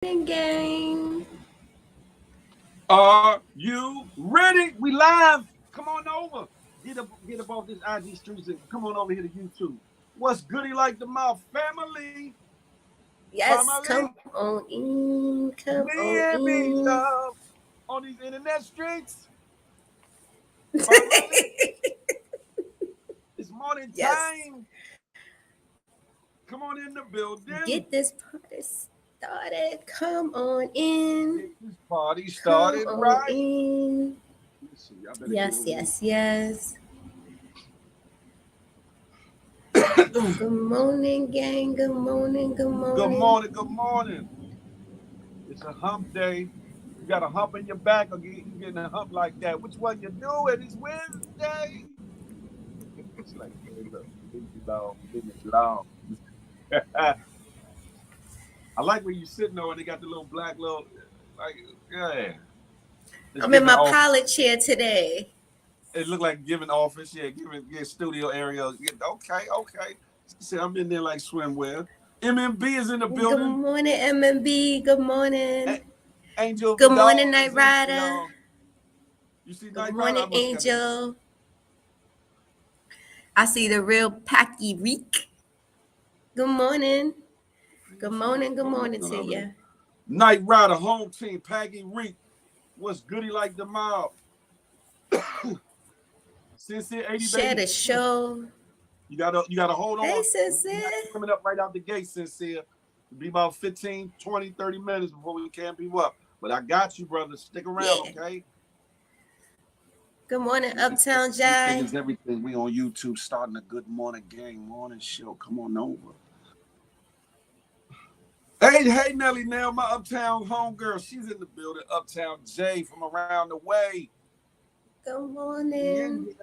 Gang. Are you ready? We live. Come on over. Get up off this IG streets and come on over here to YouTube. What's goody like the mouth family? Yes, Family. come on in. Come on Me and me in. love on these internet streets. Family. It's morning Yes. time. Come on in the building. Get this party started. Come on in. Get this party Come started on right. in. Let's see. I better get Yes, over yes, yes. Good morning, gang. Good morning. Good Good morning. morning. Good morning. It's a hump day. You got a hump in your back, or you getting a hump like that? Which one you doing? It's Wednesday. It's like, hey, look, leave me alone, leave me alone. I like when you sitting there and they got the little black little, like, yeah. It's I'm in giving my off. pilot chair today. It look like giving office, yeah, giving studio area. Yeah, okay, okay. See, I'm in there like swimwear. MMB is in the Good building. morning, MMB. Good morning. A- Angel Good Vidal morning, is Night in. Rider. Y'all, you see Good Night Rider? I morning, must got it. Angel. I see the real Packy Reek. Good morning. Good morning. Good morning to you. Night Rider, home team, Paggy Reek. What's goody like the mob? Sincere 80 Share baby. the show. You gotta hold Hey, on. We're not sister. coming up right out the gate, Sincere. It'll be about 15, 20, 30 minutes before we camp you up. But I got you, brother. Stick around, Yeah. okay? Good morning, Uptown Anything Jai. is everything. We on YouTube starting a good morning gang morning show. Come on over. Hey, Nelly, now my uptown homegirl. She's in the building. Uptown Jay from around the way. Good Yeah, morning. yeah.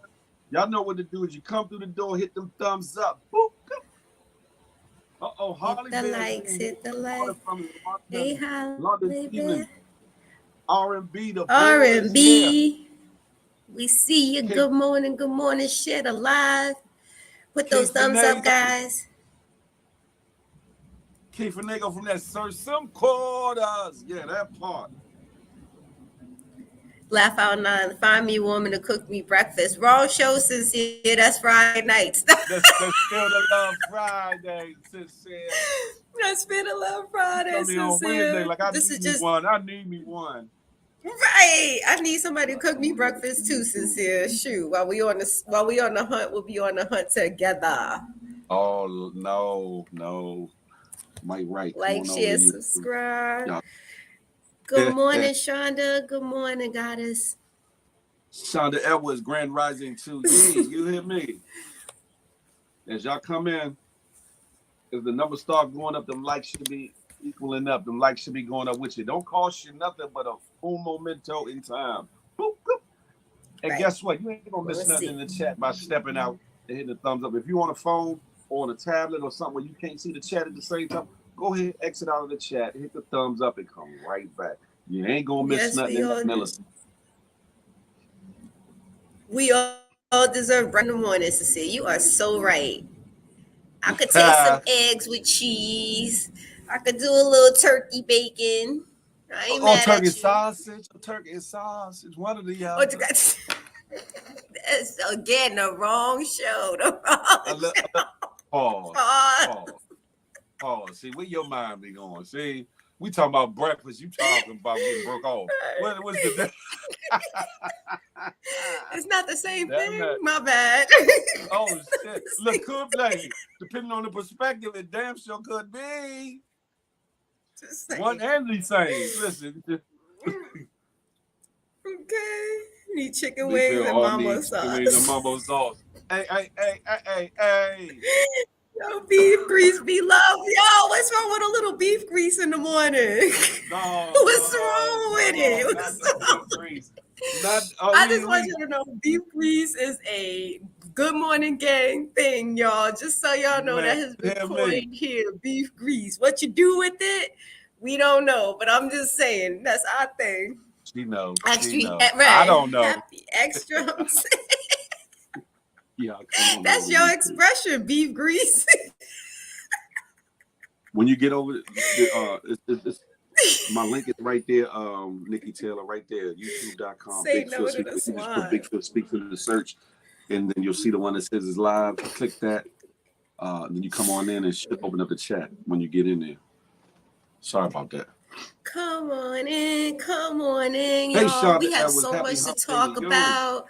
Y'all know what to do. Is you come through the door, hit them thumbs up. Boop. Hit Holly the Bear's likes. in here. Hit the Good morning like. from Hey, London, London Holly evening. Bear. R&B, the bull is here. R&B. We see you. King, Good morning. Good morning. Share the live. Put King those thumbs up, Finago. guys. King Finago from that Sir Some Quarters. Yeah, that part. Laugh out loud. Find me a woman to cook me breakfast. Wrong show, sincere. That's Friday nights. That's still the Love Friday, sincere. That's been a love You Friday, come here on Wednesday sincere. like I This is need me just one. I need me one. right. I need somebody to cook Come me on over to breakfast too, YouTube. sincere. Shoot, while we on the hunt, we'll be on the hunt together. Oh no. Mike Wright, come Like, on over share, to YouTube. subscribe. Y'all. Good morning, Shonda. Good morning, goddess. Shonda Edwards, Grand Rising 2. You hear me? As y'all come in, as the numbers start going up, them likes should be equaling up. Them likes should be going up with you. Don't cost you nothing but a full memento in time. Boop, boop. And Right. guess what? You ain't gonna We'll miss nothing in see. the chat by stepping out and hitting the thumbs up. If you on a phone or on a tablet or something where you can't see the chat at the same time, go ahead, exit out of the chat, hit the thumbs up, and come right back. You ain't gonna miss Yes, nothing we in all that millisecond. we all deserve bread in the morning, sincere. You are so right. I could take some eggs with cheese. I could do a little turkey bacon. I ain't Or mad turkey at you. sausage, or turkey sausage, one or the Or other. that's again the wrong show. The wrong show. Pause, Pause. pause, pause. See, where your mind be going? See, we talking about breakfast. You talking about getting broke off. What's the It's not the same damn thing. that? My bad. Oh shit! Look, could play. Depending on the perspective, it damn sure could be Just one saying. and the same. Listen, Okay. Need chicken they wings feel and all mambo need chicken wings and sauce. mumbo sauce. Hey. Yo, beef grease be love. Yo, what's wrong with a little beef grease in the morning? No, What's no, wrong with it? no, not no beef grease. Not I just want you to know beef grease is a good morning gang thing, y'all. Just so y'all know man, that has been hear me. coined here. Beef grease. What you do with it, we don't know. But I'm just saying that's our thing. She knows. She Extra knows. I right. don't know. Happy extra. I'm saying. Yeah, come on That's over your YouTube. expression, beef grease. When you get over My link is right there, Nikki Taylor, right there, youtube.com, Say Big no Phil to Speak. the You just put Big swine. Phil Speak to the search, and then you'll see the one that says it's live. Click that. Then you come on in and should open up the chat when you get in there. Sorry about that. Come on in, Hey, y'all. Shonda We have Edwards, so happy much to hump day to talk you. about.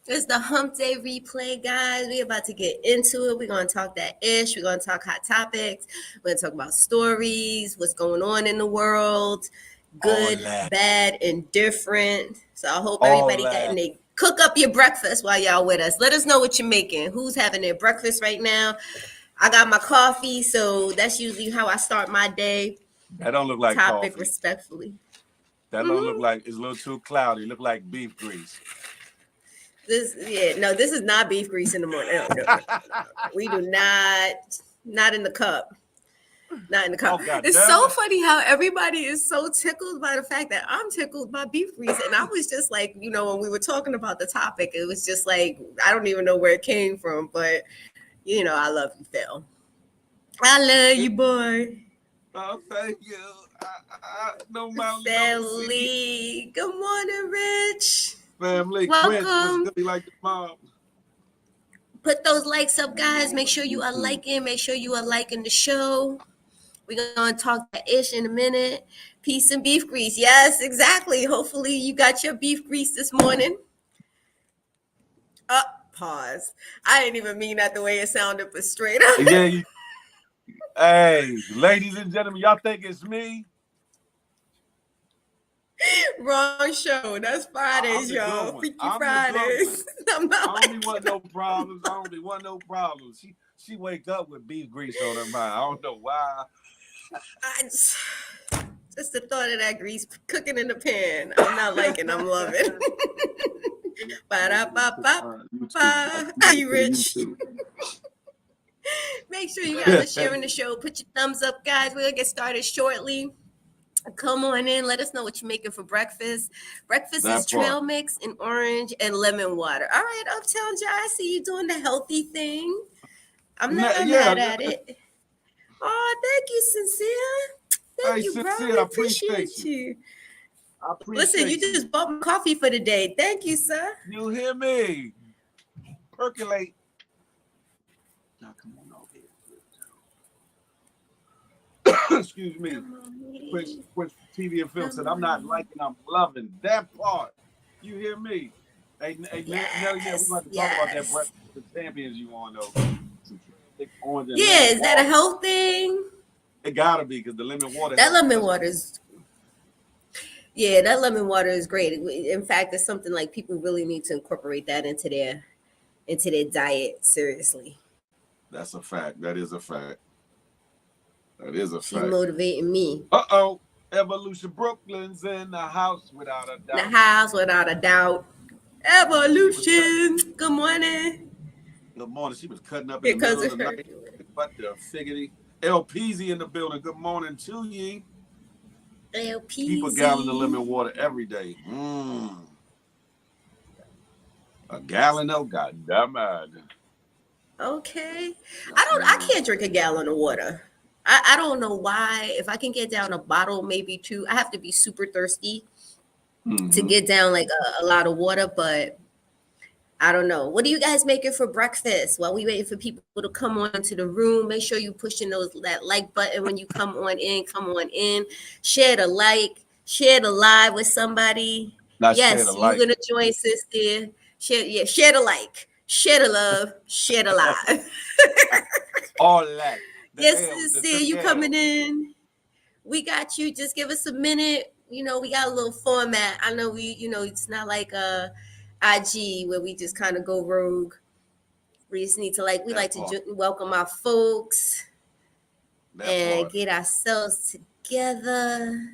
It's the Hump Day replay, guys. We're about to get into it. We're going to talk that ish. We're going to talk hot topics. We're going to talk about stories, what's going on in the world, All good, that. bad, and different. So I hope All everybody that. getting they cook up your breakfast while y'all with us. Let us know what you're making. Who's having their breakfast right now? I got my coffee, so that's usually how I start my day. That don't look like Topic coffee. respectfully. That don't look like, it's a little too cloudy. It look like beef grease. This is not beef grease in the morning. No. We do not in the cup. Not in the cup. Oh, God It's damn so it. funny how everybody is so tickled by the fact that I'm tickled by beef grease. And I was just like, when we were talking about the topic, it was just like, I don't even know where it came from, but I love you, Phil. I love you, boy. Oh, thank you. No mountain, no sea. Family. Good morning, Rich. Family, Quince, what's Welcome. good? Like the mom. Put those likes up, guys. Make sure you are liking. Make sure you are liking the show. We're going to talk that ish in a minute. Peace and beef grease. Yes, exactly. Hopefully you got your beef grease this morning. Pause. I didn't even mean that the way it sounded, but straight up. Yeah. Hey, ladies and gentlemen, y'all think it's me? Wrong show. That's Fridays, I'm the good y'all. one. Freaky I'm the good one. Fridays. I'm not I don't be like want no problems. I don't be want no problems. She wake up with beef grease on her mind. I don't know why. Just the thought of that grease cooking in the pan. I'm not liking. I'm loving. Ba-da-ba-ba-ba. Hey, Rich. Make sure you guys are sharing the show. Put your thumbs up, guys. We'll get started shortly. Come on in. Let us know what you're making for breakfast. Breakfast is trail mix and orange and lemon water. All right, Uptown Jai, I see you doing the healthy thing. I'm not mad at it. Oh, thank you, Sincere. Thank you, bro. Sincere, We I appreciate you. I appreciate Listen, you just bought my coffee for the day. Thank you, sir. You hear me? Percolate. Now come on over here. Excuse me. Quince TV and Film said, I'm not liking, I'm loving that part. You hear me? Hey, Nelly, we're going to talk about that breakfast with the champions you on, though. Some thick orange and lemon is that a health thing? It gotta be, because the lemon water. That lemon water is. Yeah, that lemon water is great. In fact, it's something like people really need to incorporate that into their diet. Seriously. That's a fact. That is a fact. That is a She's fact. motivating me. Evolution Brooklyn's in the house without a doubt. The house without a doubt. Evolution. Good morning. Good morning. She was cutting up in the middle of the night. What the figgity? LPZ in the building. Good morning to ye. LPZ. Keep a gallon of lemon water every day. A gallon of goddamn it. Okay. I can't drink a gallon of water. I don't know why. If I can get down a bottle, maybe two. I have to be super thirsty to get down like a lot of water, but I don't know. What are you guys making for breakfast? While we waiting for people to come on to the room, make sure you pushing that like button when you come on in. Come on in. Share the like. Share the live with somebody. Yes, you're gonna join sister. Share the like. Share the love. Share the live. All that. Yes, sister, you coming in? We got you. Just give us a minute. We got a little format. I know it's not like IG where we just kind of go rogue. We just need to like to welcome our folks and get ourselves together.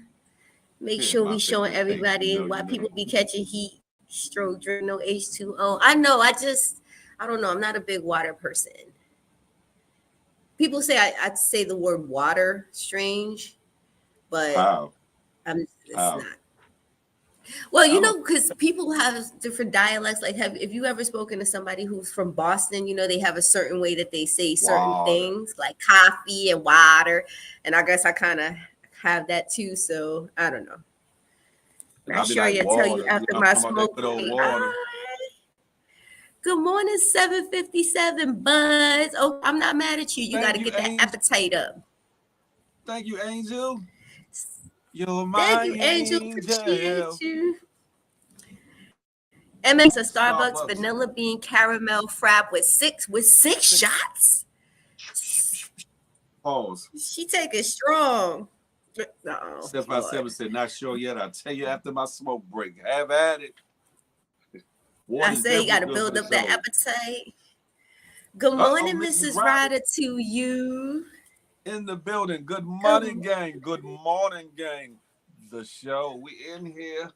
Make sure we showing everybody why people be catching heat stroke, drink no H2O. I know. I don't know. I'm not a big water person. People say I say the word water strange, but it's not. Well, because people have different dialects. Like, if you ever spoken to somebody who's from Boston, they have a certain way that they say certain things, like coffee and water. And I guess I kind of have that too. So I don't know. And Not I'll be sure like, yet. Tell you water. after I'm my talking about that smoke good old break. water. Good morning, 7:57 Buzz. Oh, I'm not mad at you. You got Thank to you, get that Angel. appetite up. Thank you, Angel. You're Thank my you, Angel. angel. Appreciate you. M&M's a Starbucks Starbucks. vanilla bean caramel frap with six Six. shots. Pause. She take it strong. Oh, Lord. 757 said, not sure yet. I'll tell you after my smoke break. Have at it. I Water's say you got definitely to good for build the up that soul. appetite. Good Uh-oh, morning, Mrs. Mrs. Ryder Ryder, to you. in the building. Good morning, Good. gang. Good morning, gang. The show. We in here.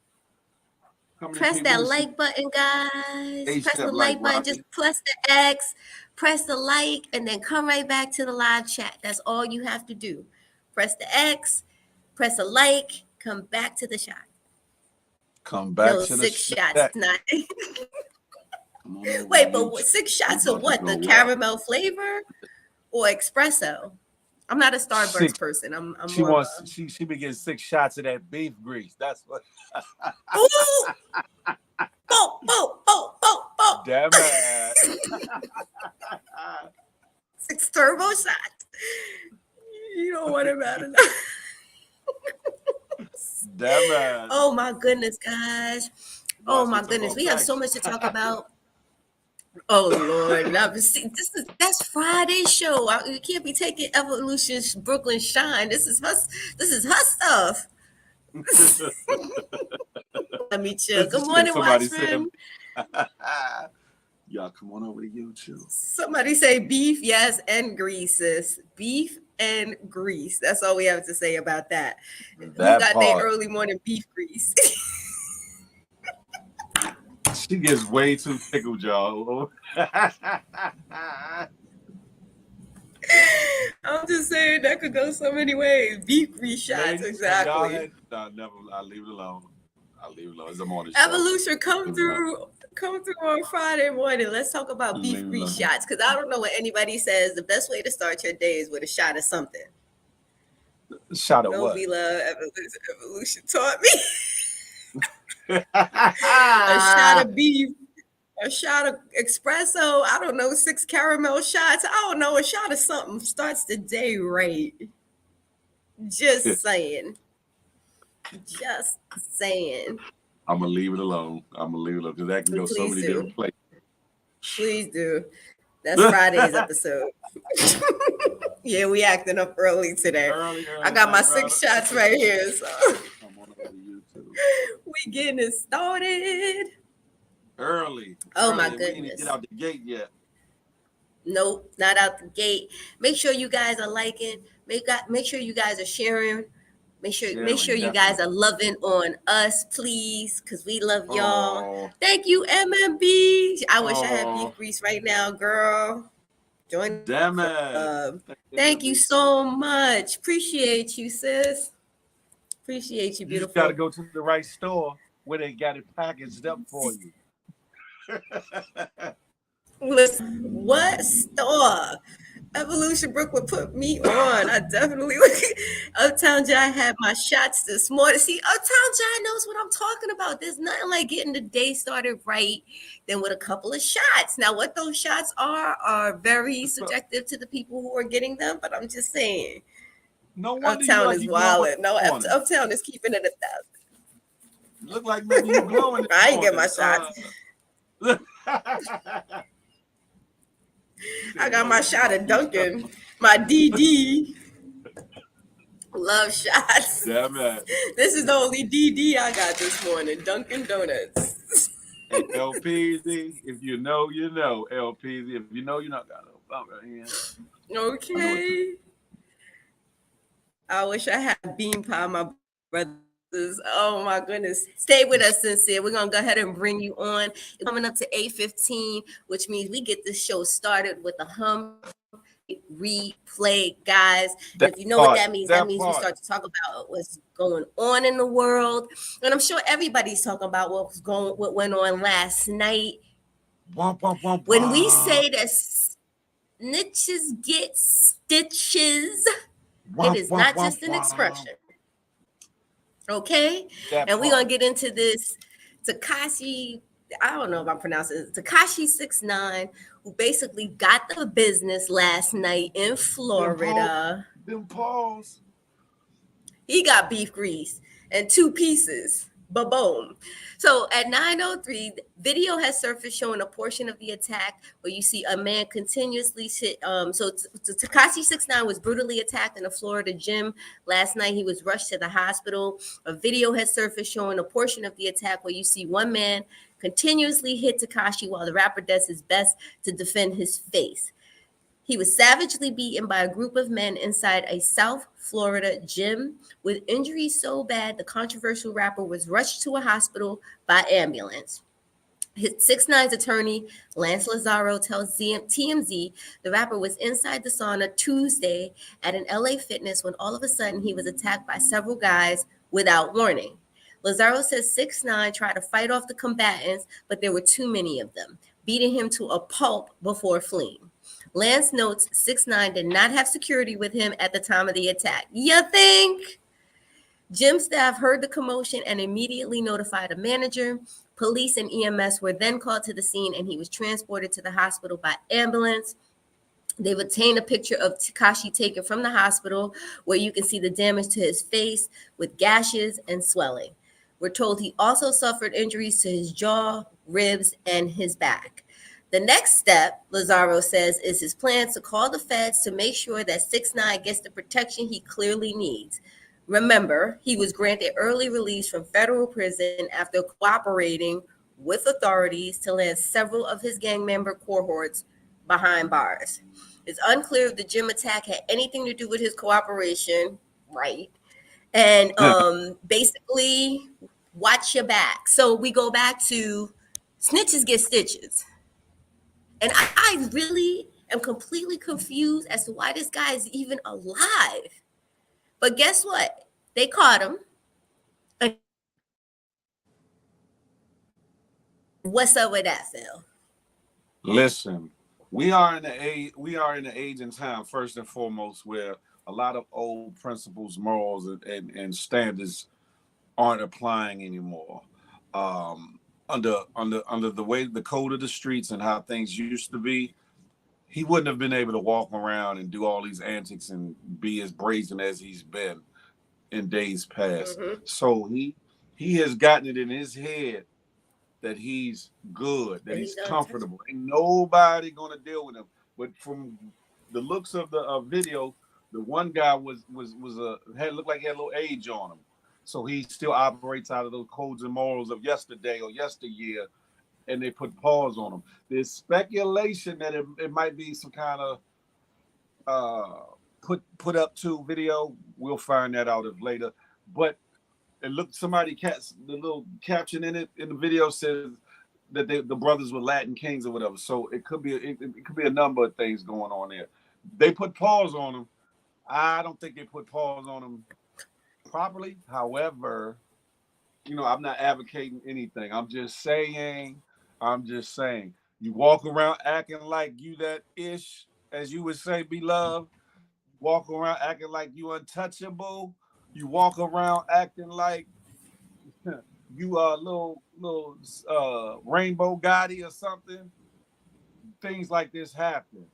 How many Press people? Let that me see. like button, guys. Press the ASAP like like button. Just Rocky. press the X, press the like, and then come right back to the live chat. That's all you have to do. Press the X, press a like, come back to the shot. Come back No, to the six chat. shots, not. Come on over to Wait, but YouTube. six We shots of about to what? The go up. caramel flavor or espresso? I'm not a Six. Starbucks person. I'm She more of wants. a. She be getting 6 shots of that beef grease. That's what. Ooh! Bo, bo, bo, bo, bo. Damn it. 6 turbo shots. You don't want it bad enough. Damn it. Oh my goodness, guys. Y'all Oh should my talk goodness. about We have so facts. much to talk about. Oh Lord. Now, see, that's Friday's show. We can't be taking Evolution's Brooklyn Shine. This is her stuff. Let me chill. Good morning, Somebody said, Watchman. y'all come on over to YouTube. Somebody say beef, yes, and grease, sis. Beef and grease. That's all we have to say about that. Who That got their part. early morning beef grease? She gets way too tickled, y'all. I'm just saying that could go so many ways. Beef grease shots, Ladies, have y'all exactly. had? No, never. I'll leave it alone. I'll leave it alone. It's a morning show. Evolution, come Leave it alone. through on Friday morning. Let's talk about Leave beef it grease alone. shots because I don't know what anybody says. The best way to start your day is with a shot of something. Shot of No, what? be love. Evolution taught me a shot of beef, a shot of espresso. I don't know, 6 caramel shots. I don't know, a shot of something starts the day right. Just saying. Just saying. I'm gonna leave it alone. Because that can go so Please many do. different places. Please do. That's Friday's episode. Yeah, we acting up early today. Early, I got my night, 6 shots right here. So Come on over to YouTube. we getting it started. Early. Oh my We ain't even get goodness. out the gate yet. Nope, not out the gate. Make sure you guys are liking. Make sure you guys are sharing. Make Sharing, sure you definitely. guys are loving on us, please, because we love y'all. Oh, Thank you, MMB. I wish I had beef oh, grease right now, girl. Join the damn club. it. Thank you so much. Appreciate you, sis. Appreciate you, You just got to beautiful. go to the right store where they got it packaged up for you. Listen, what store? Evolution Brooklyn put me on. I definitely Uptown Jai had my shots this morning. See, Uptown Jai knows what I'm talking about. There's nothing like getting the day started right than with a couple of shots. Now, what those shots are very subjective to the people who are getting them, but I'm just saying. No wonder you Uptown like is you glowing wilding. No, this morning. Uptown is keeping it 1,000. Look like maybe you glowing this I ain't get morning. my shots. I got my shot of Dunkin', my DD. Love shots. Damn it. This is the only DD I got this morning. Dunkin' Donuts. Hey, LPZ, if you know, you know. LPZ, if you know, you know. Got a bump right here. Okay. I wish I had bean pie, my brothers. Oh my goodness. Stay with us, Sincere. We're gonna go ahead and bring you on. It's coming up to 8:15, which means we get this show started with a Hump replay, guys. And if you know what that means we start to talk about what's going on in the world. And I'm sure everybody's talking about what went on last night. When we say that snitches get stitches, it is not just an expression. Okay, That and we're gonna part. get into this Takashi. I don't know if I'm pronouncing it. Takashi 69, who basically got the business last night in Them pause. Florida. Them pause. He got beef grease and two pieces. Ba-boom. So at 9:03, video has surfaced showing a portion of the attack where you see a man continuously Takashi 69 was brutally attacked in a Florida gym last night. He was rushed to the hospital. A video has surfaced showing a portion of the attack where you see one man continuously hit Takashi while the rapper does his best to defend his face. He was savagely beaten by a group of men inside a South Florida gym with injuries so bad the controversial rapper was rushed to a hospital by ambulance. His 6ix9ine's attorney, Lance Lazaro, tells TMZ the rapper was inside the sauna Tuesday at an LA Fitness when all of a sudden he was attacked by several guys without warning. Lazaro says 6ix9ine tried to fight off the combatants, but there were too many of them, beating him to a pulp before fleeing. Lance notes 6ix9ine did not have security with him at the time of the attack. You think? Gym staff heard the commotion and immediately notified a manager. Police and EMS were then called to the scene and he was transported to the hospital by ambulance. They've obtained a picture of Takashi taken from the hospital where you can see the damage to his face with gashes and swelling. We're told he also suffered injuries to his jaw, ribs, and his back. The next step, Lazaro says, is his plan to call the feds to make sure that 6ix9ine gets the protection he clearly needs. Remember, he was granted early release from federal prison after cooperating with authorities to land several of his gang member cohorts behind bars. It's unclear if the gym attack had anything to do with his cooperation, right? And basically, watch your back. So we go back to snitches get stitches. And I really am completely confused as to why this guy is even alive. But guess what? They caught him. And what's up with that, Phil? Listen, we are in the age and time first and foremost where a lot of old principles, morals, and standards aren't applying anymore. Under the way the code of the streets and how things used to be, he wouldn't have been able to walk around and do all these antics and be as brazen as he's been in days past. Mm-hmm. So he has gotten it in his head that he's good, that That he's he's untouchable. comfortable. Ain't nobody gonna deal with him. But from the looks of the video, the one guy had looked like he had a little age on him. So he still operates out of those codes and morals of yesterday or yesteryear, and they put pause on him. There's speculation that it might be some kind of uh, put up to video. We'll find that out if later. But it looked the little caption in it in the video says that the brothers were Latin kings or whatever. So it could be a number of things going on there. They put pause on them. I don't think they put pause on them properly. However, I'm not advocating anything. I'm just saying. You walk around acting like you that ish, as you would say, beloved. Walk around acting like you untouchable. You walk around acting like you are a little rainbow Gotti or something. Things like this happen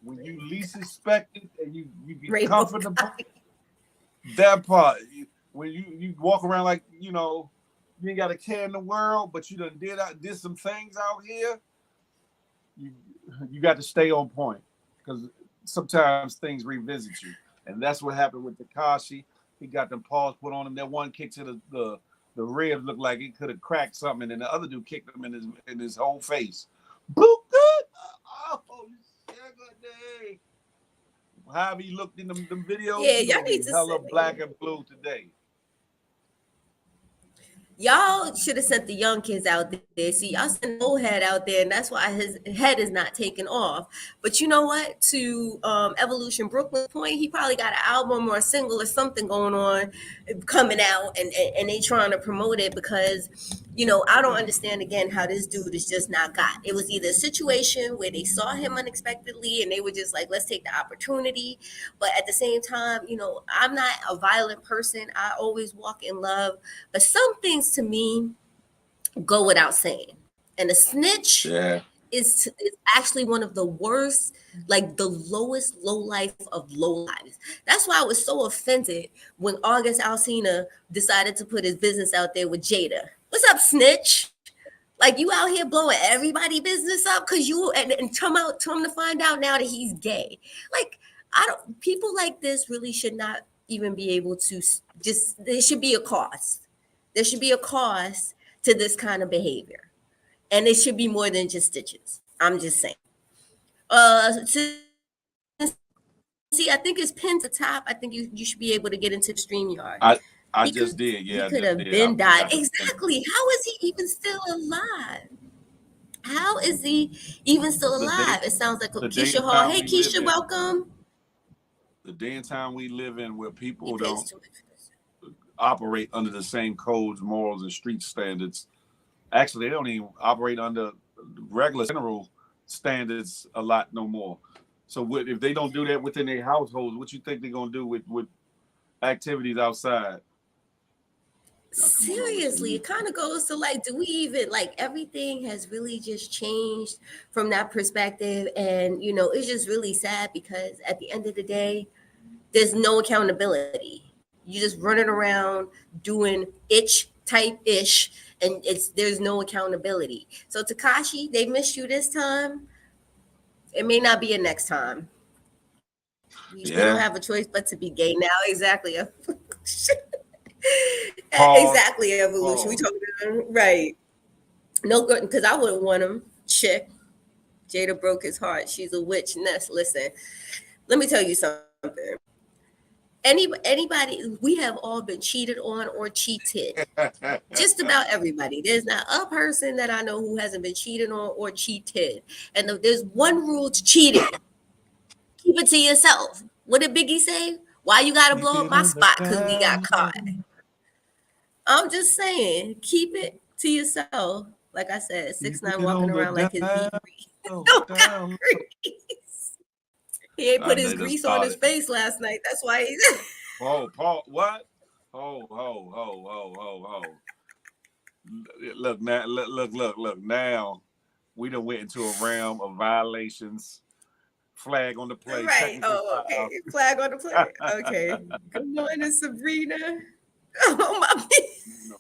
when you least expect it, and you get Rainbow comfortable. Guy. That part, when you walk around like you ain't got a care in the world, but you did some things out here. You you got to stay on point because sometimes things revisit you, and that's what happened with Takashi. He got them paws put on him. That one kick to the ribs looked like it could have cracked something, and then the other dude kicked him in his whole face. Boop good. Oh, day. However he looked in them videos, Yeah, he y'all gonna need be to hella send black me. and blue today. Y'all should have sent the young kids out there. See, y'all sent the old head out there, and that's why his head is not taken off. But you know what? To Evolution Brooklyn's point, he probably got an album or a single or something going on, coming out, and they trying to promote it because I don't understand again how this dude is just not got. It was either a situation where they saw him unexpectedly and they were just like, let's take the opportunity. But at the same time, I'm not a violent person. I always walk in love. But some things to me go without saying. And a snitch Yeah. is actually one of the worst, like the lowest low life of low lives. That's why I was so offended when August Alsina decided to put his business out there with Jada. What's up, snitch? Like you out here blowing everybody business up because you and come to find out now that he's gay. Like I don't. People like this really should not even be able to just. There should be a cost. There should be a cost to this kind of behavior, and it should be more than just stitches. I'm just saying. See, I think it's pinned to the top. I think you should be able to get into the StreamYard. He could I he could just have did. Yeah, I been just died. did. I forgot to Exactly. pin it. How is he even still alive? How is he even still The alive? day It sounds like the Keisha day Hall. and Hey, time we Keisha, live in, welcome. the day and time we live in where He people pays don't too much for this. operate under the same codes, morals, and street standards. Actually, they don't even operate under regular general standards a lot no more. So if they don't do that within their households, what you think they're gonna do with activities outside? Now come on over to Seriously, it me. kind of goes to like, do we even like everything has really just changed from that perspective? And, it's just really sad because at the end of the day, there's no accountability. You just running around doing itch type ish, and there's no accountability. So Takashi, they missed you this time. It may not be a next time. We don't Yeah. have a choice but to be gay now. Exactly. Pause. Exactly. Evolution. We Pause. talking about right. No good because I wouldn't want him. Chick. Jada broke his heart. She's a witch. Ness. Listen. Let me tell you something. Anybody, we have all been cheated on or cheated. Just about everybody. There's not a person that I know who hasn't been cheated on or cheated. And there's one rule to cheating: keep it to yourself. What did Biggie say? Why you gotta Keep blow up it my on the spot? Because we got down caught. low. I'm just saying, keep it to yourself. Like I said, six Keep nine it walking on the around like his beef down grease. low, Don't got down low. grease. He ain't I put his know just grease on his started. face last night. That's why he's Paul, what? Ho. Look now, look. Now we done went into a realm of violations. Flag on the play, right. technical Oh, okay. foul. Flag on the play. Okay. Good morning, Sabrina. Oh, my beef.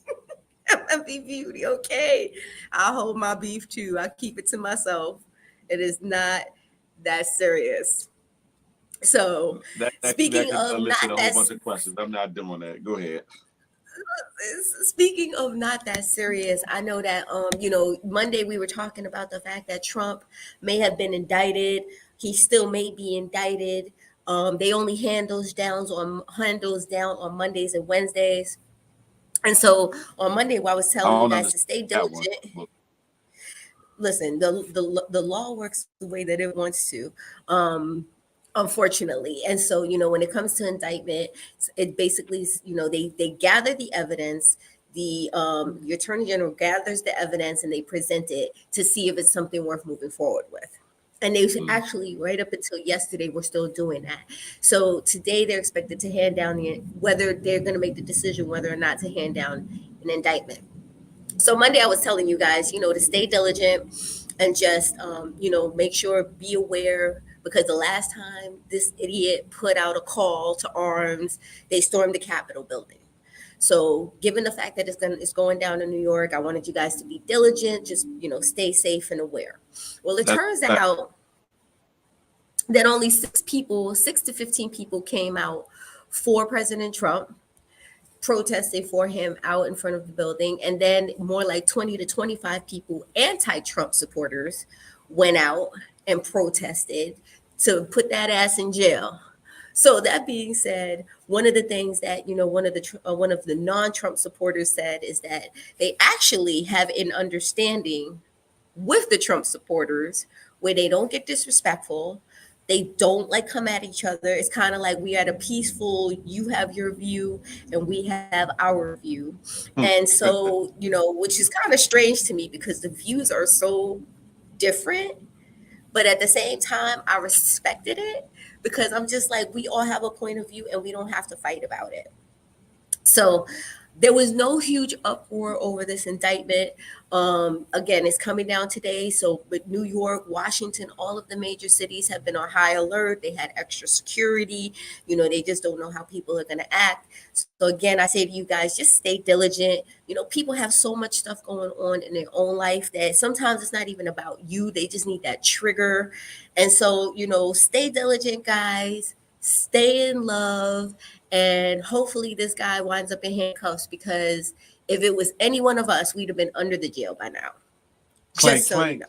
My beef beauty. Okay. I'll hold my beef too. I keep it to myself. It is not that serious. So, That speaking could of elicit not a whole that bunch of questions. I'm not doing that. Go ahead. speaking of not that serious, I know that Monday we were talking about the fact that Trump may have been indicted. He still may be indicted. They only handles down on Mondays and Wednesdays. And so on Monday, while I was I telling you don't guys to understand stay that one. diligent, But listen, the law works the way that it wants to, um unfortunately. And so when it comes to indictment, it basically they gather the evidence. The attorney general gathers the evidence and they present it to see if it's something worth moving forward with. And they mm, actually, right up until yesterday, were still doing that. So today they're expected to hand down whether they're going to make the decision whether or not to hand down an indictment. So Monday I was telling you guys, to stay diligent and just, make sure, be aware, because the last time this idiot put out a call to arms, they stormed the Capitol building. So given the fact that it's going down in New York, I wanted you guys to be diligent, just, stay safe and aware. Well, it that's turns that. out that only 6 to 15 people came out for President Trump, protesting for him out in front of the building. And then more like 20 to 25 people, anti-Trump supporters, went out and protested to put that ass in jail. So that being said, one of the things that one of the non-Trump supporters said is that they actually have an understanding with the Trump supporters where they don't get disrespectful. They don't like come at each other. It's kind of like we had a peaceful, you have your view and we have our view. And so, which is kind of strange to me because the views are so different. But at the same time, I respected it because I'm just like, we all have a point of view and we don't have to fight about it. So there was no huge uproar over this indictment. Again, it's coming down today. So, but New York, Washington, all of the major cities have been on high alert. They had extra security. They just don't know how people are going to act. So, again, I say to you guys, just stay diligent. People have so much stuff going on in their own life that sometimes it's not even about you. They just need that trigger. And so, stay diligent, guys. Stay in love, and hopefully this guy winds up in handcuffs because if it was any one of us, we'd have been under the jail by now. Clank, Just so you clank.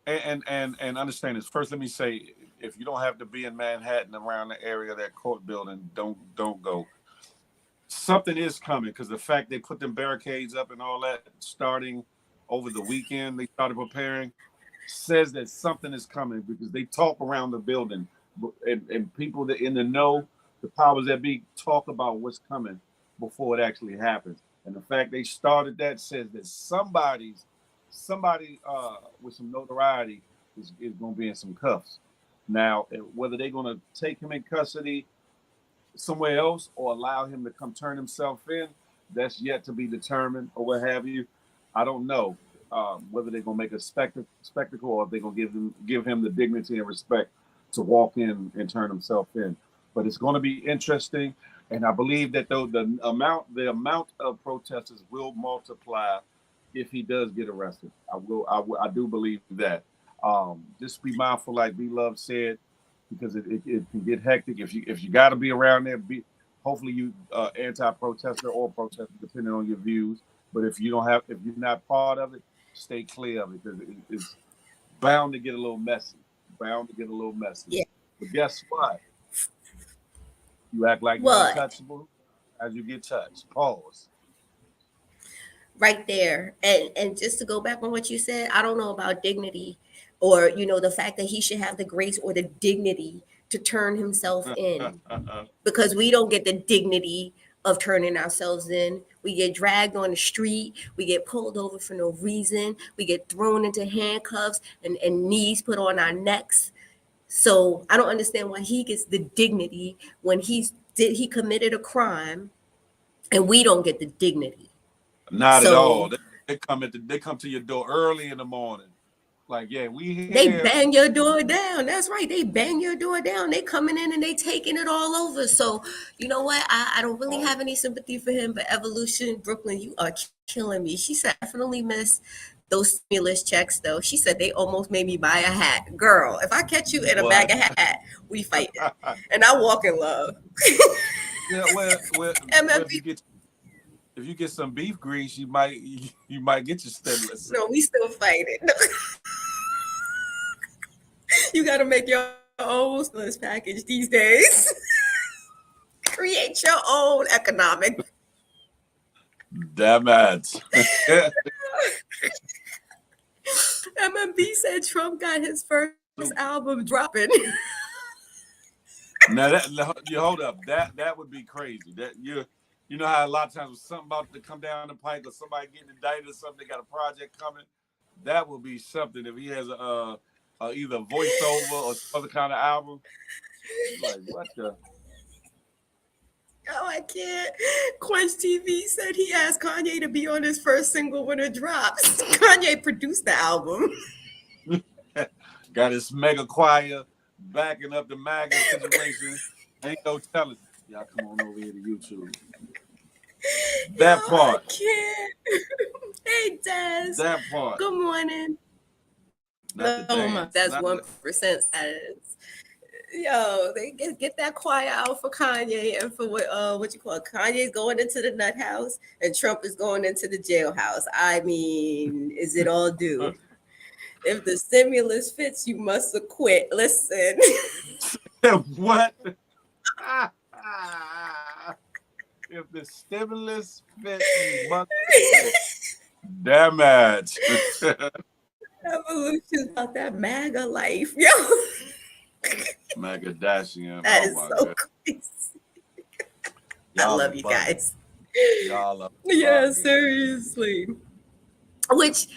know. And understand this. First, let me say, if you don't have to be in Manhattan around the area of that court building, don't go. Something is coming because the fact they put them barricades up and all that starting over the weekend, they started preparing, says that something is coming because they talk around the building, and people that in the know, the powers that be, talk about what's coming before it actually happens. And the fact they started that says that somebody with some notoriety is going to be in some cuffs. Now, whether they're going to take him in custody somewhere else or allow him to come turn himself in, that's yet to be determined or what have you. I don't know whether they're gonna make a spectacle or if they're gonna give him the dignity and respect to walk in and turn himself in. But it's going to be interesting, and I believe that though the amount of protesters will multiply if he does get arrested. I do believe that. Just be mindful, like B Love said, because it can get hectic if you got to be around there. Hopefully you anti-protester or protester, depending on your views. But if you're not part of it, stay clear of it because it's bound to get a little messy. Bound to get a little messy. Yeah. But guess what? You act like you're What? untouchable as you get touched. Pause. Right there. And just to go back on what you said, I don't know about dignity or, the fact that he should have the grace or the dignity to turn himself in because we don't get the dignity of turning ourselves in. We get dragged on the street. We get pulled over for no reason. We get thrown into handcuffs and knees put on our necks. So I don't understand why he gets the dignity when he committed a crime and we don't get the dignity. Not at all. So They come to your door early in the morning. Like, yeah, we they here. bang your door down. That's right. They bang your door down. They coming in and they taking it all over. So you know what? I don't really have any sympathy for him. But Evolution, Brooklyn, you are killing me. She said, I definitely miss those stimulus checks though. She said they almost made me buy a hat. Girl, if I catch you in a bag What? of hat, we fighting. And I walk in love. Yeah, well, MMP. if you get some beef grease, you might get your stimulus. No, we still fighting. You got to make your own stimulus package these days. Create your own economic. Damn it. MMB said Trump got his first album dropping. Now you hold up. That would be crazy. That you know how a lot of times when something about to come down the pike or somebody getting indicted or something, they got a project coming. That would be something if he has a either voiceover or some other kind of album. Like what the? Oh, I can't. Quench TV said he asked Kanye to be on his first single when it drops. Kanye produced the album. Got his mega choir backing up the MAGA situation. Ain't no telling. Y'all come on over here to YouTube. That Yo, I part. can't. Hey, Des. That part. Good morning. Not the Oh my, dance. that's Not the 1% status. Yo, they get that choir out for Kanye and for what you call it. Kanye's going into the nut house and Trump is going into the jailhouse. I mean, is it all due? If the stimulus fits, you must acquit. Listen. what? If the stimulus fits, you must. Damn it. Evolution about that MAGA life. Yo. Megadashian. That Oh is my so god. crazy. I Y'all are love you bugging. guys. Y'all are Yeah, bugging. seriously. Which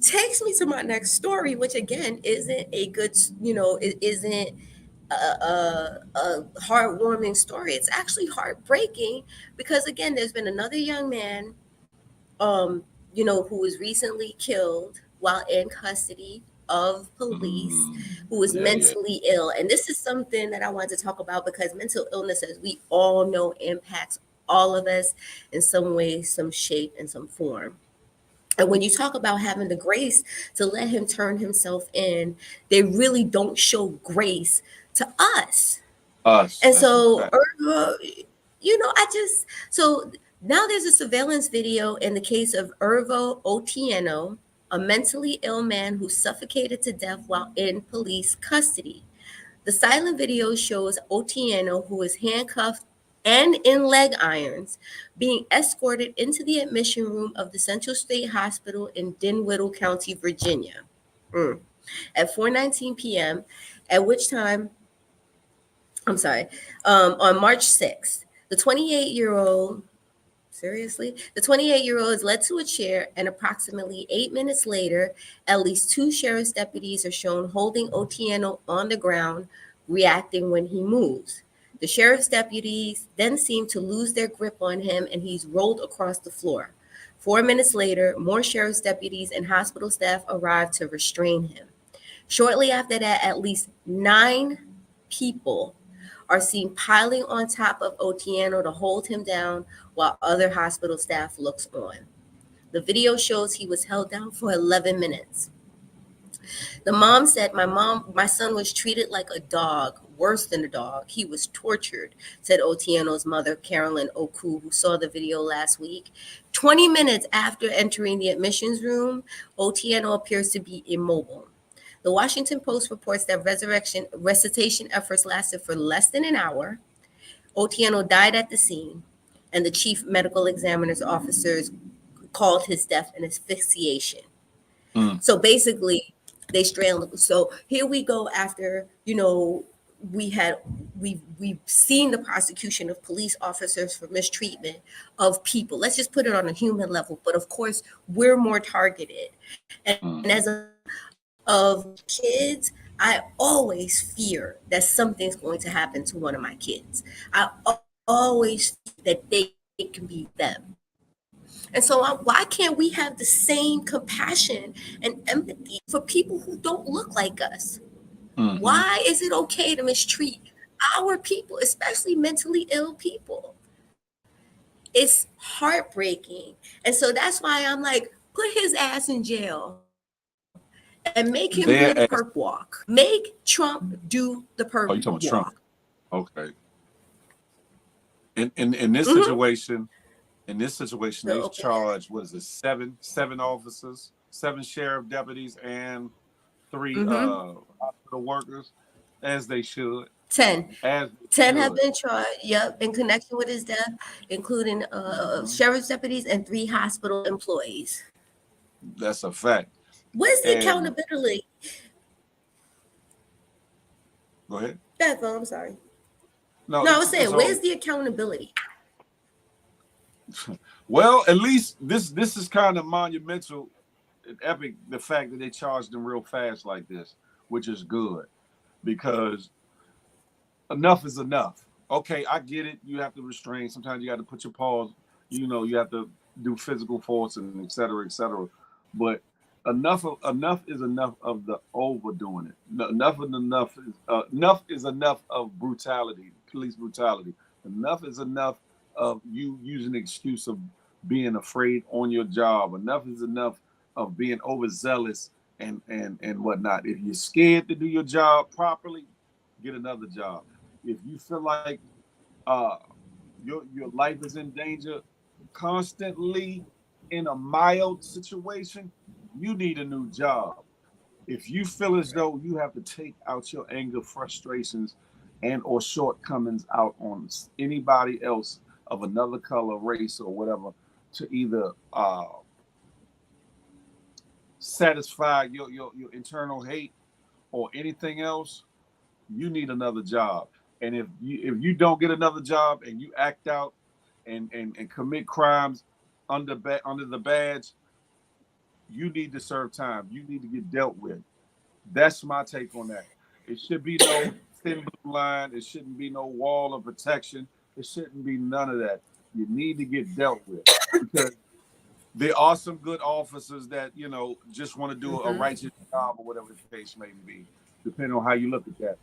takes me to my next story, which again isn't a good, it isn't a heartwarming story. It's actually heartbreaking because again, there's been another young man, who was recently killed while in custody of police, who was Yeah, yeah. mentally ill. And this is something that I wanted to talk about because mental illness, as we all know, impacts all of us in some way, some shape, and some form. And when you talk about having the grace to let him turn himself in, they really don't show grace to us. Us. And That's a so, fact. so now there's a surveillance video in the case of Ervo Otieno, a mentally ill man who suffocated to death while in police custody. The silent video shows Otieno, who is handcuffed and in leg irons, being escorted into the admission room of the Central State Hospital in Dinwiddie County, Virginia, at 4:19 p.m., at which time I'm sorry, on March 6th. The 28-year-old, seriously? The 28-year-old is led to a chair, and approximately 8 minutes later, at least two sheriff's deputies are shown holding Otieno on the ground, reacting when he moves. The sheriff's deputies then seem to lose their grip on him, and he's rolled across the floor. 4 minutes later, more sheriff's deputies and hospital staff arrive to restrain him. Shortly after that, at least 9 people are seen piling on top of Otieno to hold him down while other hospital staff looks on. The video shows he was held down for 11 minutes. The mom said, my son was treated like a dog, worse than a dog. He was tortured, said Otieno's mother, Carolyn Oku, who saw the video last week. 20 minutes after entering the admissions room, Otieno appears to be immobile. The Washington Post reports that resuscitation efforts lasted for less than an hour. Otieno died at the scene, and the chief medical examiner's officers called his death an asphyxiation. Mm. So basically, they strangled. So here we go after, we had we've seen the prosecution of police officers for mistreatment of people. Let's just put it on a human level. But of course, we're more targeted. And as a Mm-hmm. of kids, I always fear that something's going to happen to one of my kids. I always fear that they can be them. And so, why can't we have the same compassion and empathy for people who don't look like us? Mm-hmm. Why is it okay to mistreat our people, especially mentally ill people? It's heartbreaking. And so that's why I'm like, put his ass in jail and make him do the perp Their walk. ass. Make Trump do the perp Oh, you talking walk. about Trump? Okay. In this Mm-hmm. situation, they've Okay. charged what is it, seven officers, seven sheriff deputies, and three Mm-hmm. hospital workers, as they should, 10. as they 10 have should. been charged, yep, in connection with his death, including Mm-hmm. sheriff's deputies and 3 hospital employees. That's a fact. Where's the And accountability? go ahead. That's all, I'm sorry. No, No, I was it's saying, all where's the accountability? well. At least this is kind of monumental and epic. The fact that they charged them real fast like this, which is good, because enough is enough. Okay, I get it. You have to restrain. Sometimes you got to put your paws. You have to do physical force and et cetera, et cetera. But enough is enough of the overdoing it. Enough is enough of brutality, police brutality. Enough is enough of you using the excuse of being afraid on your job. Enough is enough of being overzealous and whatnot. If you're scared to do your job properly, get another job. If you feel like uh, your life is in danger constantly in a mild situation, you need a new job. If you feel as though you have to take out your anger, frustrations, and or shortcomings out on anybody else of another color, race, or whatever, to either satisfy your internal hate or anything else, you need another job. And if you don't get another job and you act out and commit crimes under the badge, you need to serve time. You need to get dealt with. That's my take on that. It should be no thin blue line. It shouldn't be no wall of protection. It shouldn't be none of that. You need to get dealt with because there are some good officers that just want to do a Mm-hmm. righteous job or whatever the case may be, depending on how you look at that.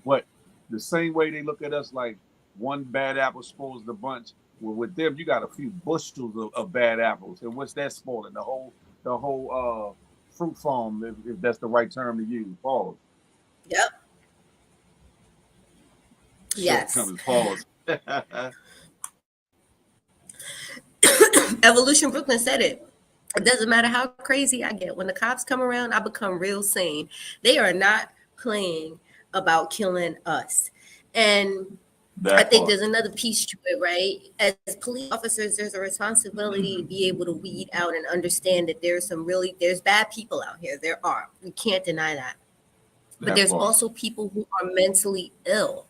But the same way they look at us like one bad apple spoils the bunch, well, with them you got a few bushels of bad apples, and what's that spoiling? The whole fruit farm, if that's the right term to use. Pause. Yep. Yes. Shortcomings. Pause. Evolution Brooklyn said it. It doesn't matter how crazy I get. When the cops come around, I become real sane. They are not playing about killing us. And I That think part. there's another piece to it, right? As police officers, there's a responsibility to be able to weed out and understand that there's bad people out here. There are. We can't deny that. But That there's part. also people who are mentally ill.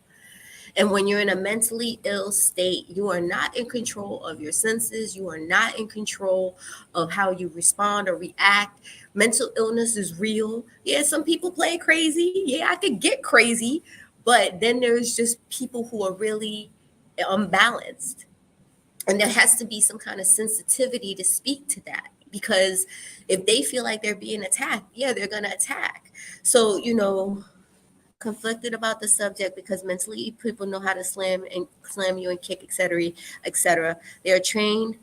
And when you're in a mentally ill state, you are not in control of your senses. You are not in control of how you respond or react. Mental illness is real. Yeah, some people play crazy. Yeah, I could get crazy. But then there's just people who are really unbalanced. And there has to be some kind of sensitivity to speak to that. Because if they feel like they're being attacked, yeah, they're going to attack. So, conflicted about the subject because mentally people know how to slam you and kick, etc., etc. They are trained,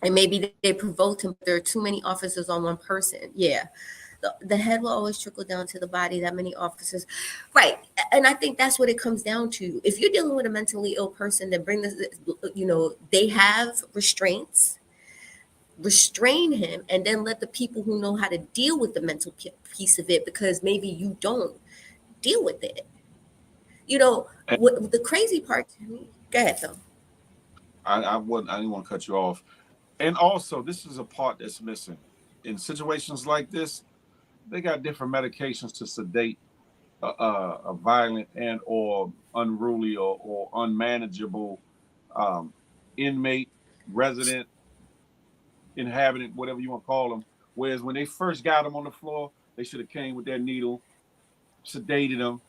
and maybe they provoked him, but there are too many officers on one person. Yeah, the head will always trickle down to the body. That many officers, right? And I think that's what it comes down to. If you're dealing with a mentally ill person, then bring this. They have restraints. Restrain him, and then let the people who know how to deal with the mental piece of it, because maybe you don't deal with it. And What the crazy part to me. Go ahead, Phil. I didn't want to cut you off. And also, this is a part that's missing in situations like this. They got different medications to sedate a violent and or unruly or unmanageable um, inmate, resident, inhabitant, whatever you want to call them. Whereas when they first got them on the floor, they should have came with their needle, sedated them,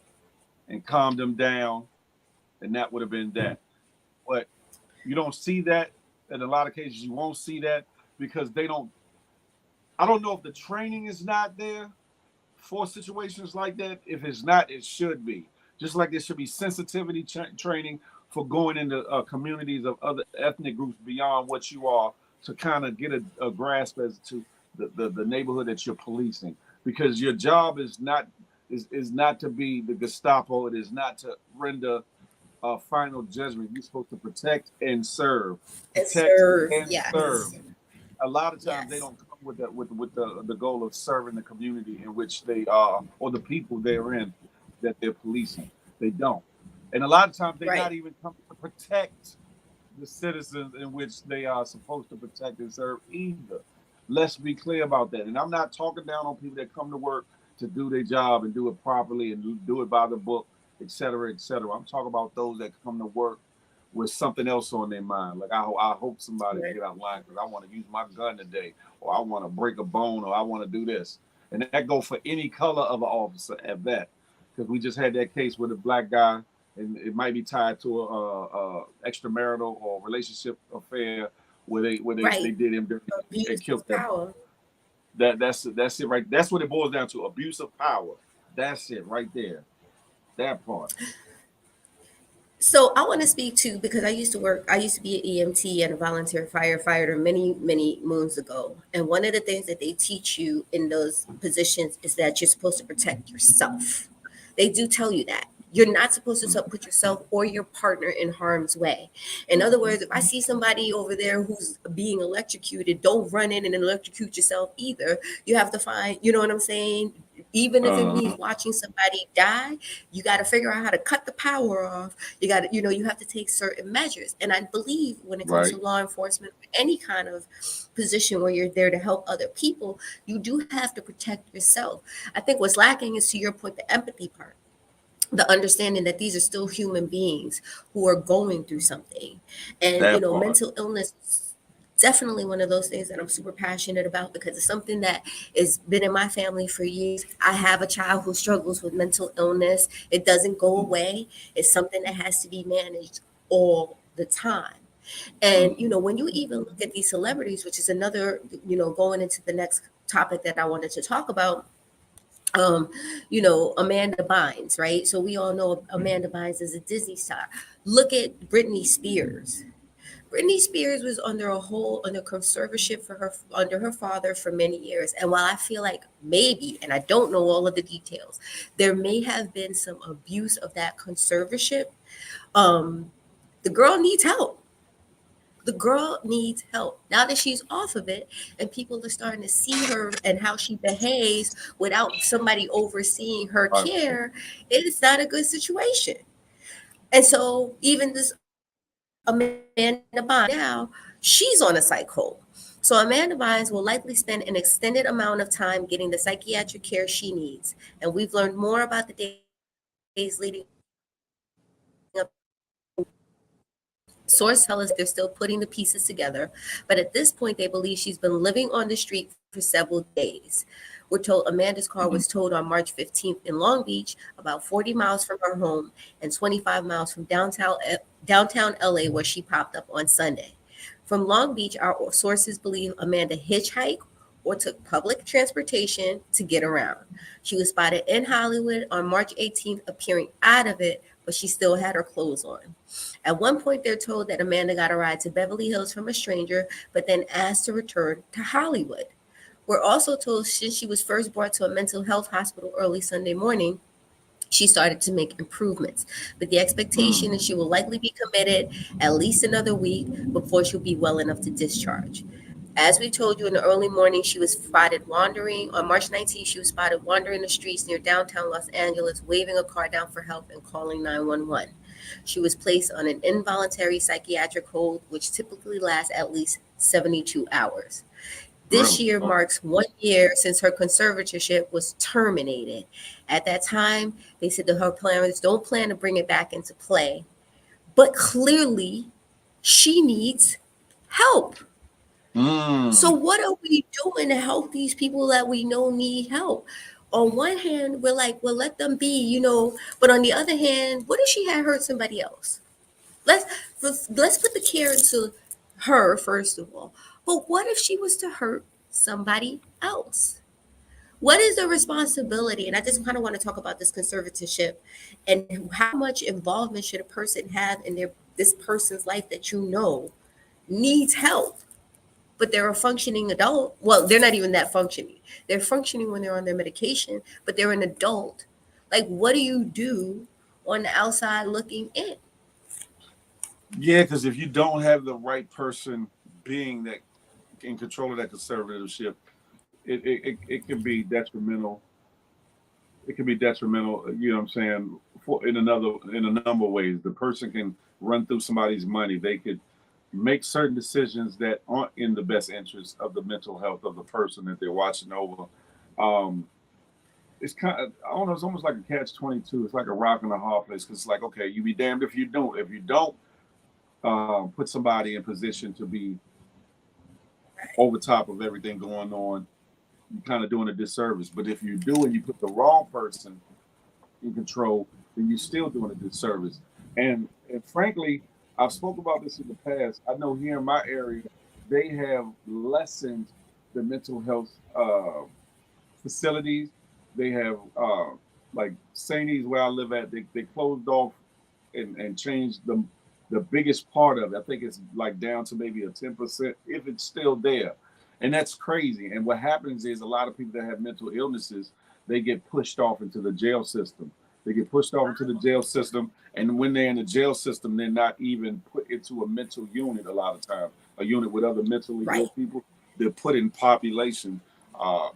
and calmed them down, and that would have been that. But you don't see that. In a lot of cases, you won't see that because they don't. I don't know if the training is not there for situations like that. If it's not, it should be. Just like there should be sensitivity training for going into communities of other ethnic groups beyond what you are to kind of get a grasp as to the neighborhood that you're policing. Because your job is not to be the Gestapo. It is not to render a final judgment. You're supposed to protect and serve. And Protect serve. and serve. Yes. A lot of times they Yes. don't come with the goal of serving the community in which they are or the people they're in that they're policing. They don't. And a lot of times they're Right. not even coming to protect the citizens in which they are supposed to protect and serve either. Let's be clear about that. And I'm not talking down on people that come to work to do their job and do it properly and do it by the book, et cetera, et cetera. I'm talking about those that come to work with something else on their mind. Like I hope somebody Right. get out line because I want to use my gun today, or I want to break a bone, or I want to do this. And that go for any color of an officer at that. Because we just had that case with a black guy, and it might be tied to a extramarital or relationship affair where they Right. did him dirty and Abuse killed of that brother. power. That's it right. That's what it boils down to: abuse of power. That's it right there. That part. So I want to speak to, because I used to be an EMT and a volunteer firefighter many, many moons ago. And one of the things that they teach you in those positions is that you're supposed to protect yourself. They do tell you that. You're not supposed to Mm-hmm. put yourself or your partner in harm's way. In other words, if I see somebody over there who's being electrocuted, don't run in and electrocute yourself either. You have to find, you know what I'm saying? Even if it Uh-huh. means watching somebody die, you got to figure out how to cut the power off. You got to, you have to take certain measures. And I believe when it comes to Right. law enforcement, any kind of position where you're there to help other people, you do have to protect yourself. I think what's lacking is, to your point, the empathy part. the understanding that these are still human beings who are going through something. And, That part. mental illness is definitely one of those things that I'm super passionate about because it's something that has been in my family for years. I have a child who struggles with mental illness. It doesn't go away. It's something that has to be managed all the time. And, Mm-hmm. when you even look at these celebrities, which is another, going into the next topic that I wanted to talk about, um, Amanda Bynes, right? So we all know Amanda Bynes is a Disney star. Look at Britney Spears. Britney Spears was under conservatorship for her under her father for many years. And while I feel like maybe, and I don't know all of the details, there may have been some abuse of that conservatorship. Um, the girl needs help. The girl needs help. Now that she's off of it and people are starting to see her and how she behaves without somebody overseeing her Right. care, it's not a good situation. And so even this Amanda Bynes now, she's on a psych hold. So Amanda Bynes will likely spend an extended amount of time getting the psychiatric care she needs. And we've learned more about the days leading up to her release than anything. Sources tell us they're still putting the pieces together, but at this point, they believe she's been living on the street for several days. We're told Amanda's car was Mm-hmm. towed on March 15th in Long Beach, about 40 miles from her home and 25 miles from downtown LA, where she popped up on Sunday. From Long Beach, our sources believe Amanda hitchhiked or took public transportation to get around. She was spotted in Hollywood on March 18th, appearing out of it, but she still had her clothes on. At one point, they're told that Amanda got a ride to Beverly Hills from a stranger, but then asked to return to Hollywood. We're also told since she was first brought to a mental health hospital early Sunday morning, she started to make improvements. But the expectation is she will likely be committed at least another week before she'll be well enough to discharge. As we told you in the early morning, she was spotted wandering on March 19th. She was spotted wandering the streets near downtown Los Angeles, waving a car down for help and calling 911. She was placed on an involuntary psychiatric hold, which typically lasts at least 72 hours. This Really? year Oh. marks 1 year since her conservatorship was terminated. At that time, they said that her parents don't plan to bring it back into play, but clearly she needs help. So, Mm. what are we doing to help these people that we know need help? On one hand, we're like, well, let them be, but on the other hand, what if she had hurt somebody else? Let's let's put the care into her first of all. But what if she was to hurt somebody else? What is the responsibility? And I just kind of want to talk about this conservatorship and how much involvement should a person have in this person's life that needs help, but they're a functioning adult. Well, they're not even that functioning. They're functioning when they're on their medication, but they're an adult. Like, what do you do on the outside looking in? Yeah, because if you don't have the right person being that in control of that conservatorship, it can be detrimental. It can be detrimental. You know what I'm saying? In a number of ways, the person can run through somebody's money. They could make certain decisions that aren't in the best interest of the mental health of the person that they're watching over. Um, it's kind of, I don't know. It's almost like a catch-22. It's like a rock and a hard place because it's like, okay, you be damned if you don't. If you don't put somebody in position to be over top of everything going on, you're kind of doing a disservice. But if you do and you put the wrong person in control, then you're still doing a disservice. And frankly, I've spoke about this in the past. I know here in my area, they have lessened the mental health facilities. They have like Sainties where I live at. They closed off and changed the biggest part of it. I think it's like down to maybe a 10% if it's still there. And that's crazy. And what happens is a lot of people that have mental illnesses, they get pushed off into the jail system. They get pushed off into the jail system. And when they're in the jail system, they're not even put into a mental unit a lot of times, a unit with other mentally ill Right. people. They're put in population,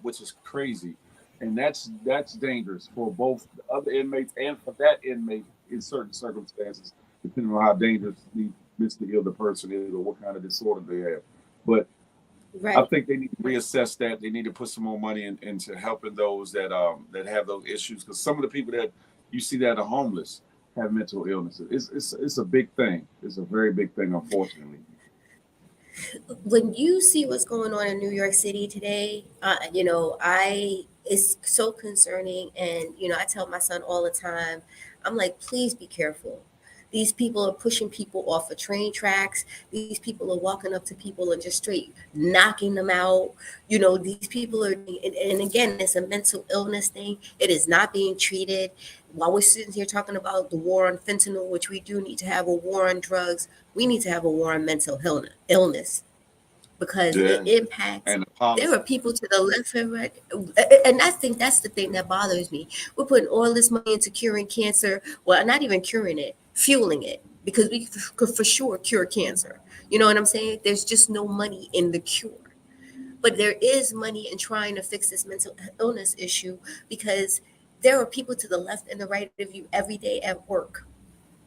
which is crazy. And that's dangerous for both the other inmates and for that inmate in certain circumstances, depending on how dangerously mentally ill the person is or what kind of disorder they have. But I Right. think they need to reassess that. They need to put some more money into helping those that have those issues. Because some of the people that You see that the homeless have mental illnesses. It's a big thing. It's a very big thing, unfortunately. When you see what's going on in New York City today, I it's so concerning. And I tell my son all the time, I'm like, please be careful. These people are pushing people off of train tracks. These people are walking up to people and just straight knocking them out. These people are, and again, it's a mental illness thing. It is not being treated. While we're sitting here talking about the war on fentanyl, which we do need to have a war on drugs, we need to have a war on mental illness, because it Yeah, impacts. and the There policy. are people to the left and right, and I think that's the thing that bothers me. We're putting all this money into curing cancer. Well, not even curing it, fueling it, because we could for sure cure cancer. You know what I'm saying? There's just no money in the cure. But there is money in trying to fix this mental illness issue, because there are people to the left and the right of you every day at work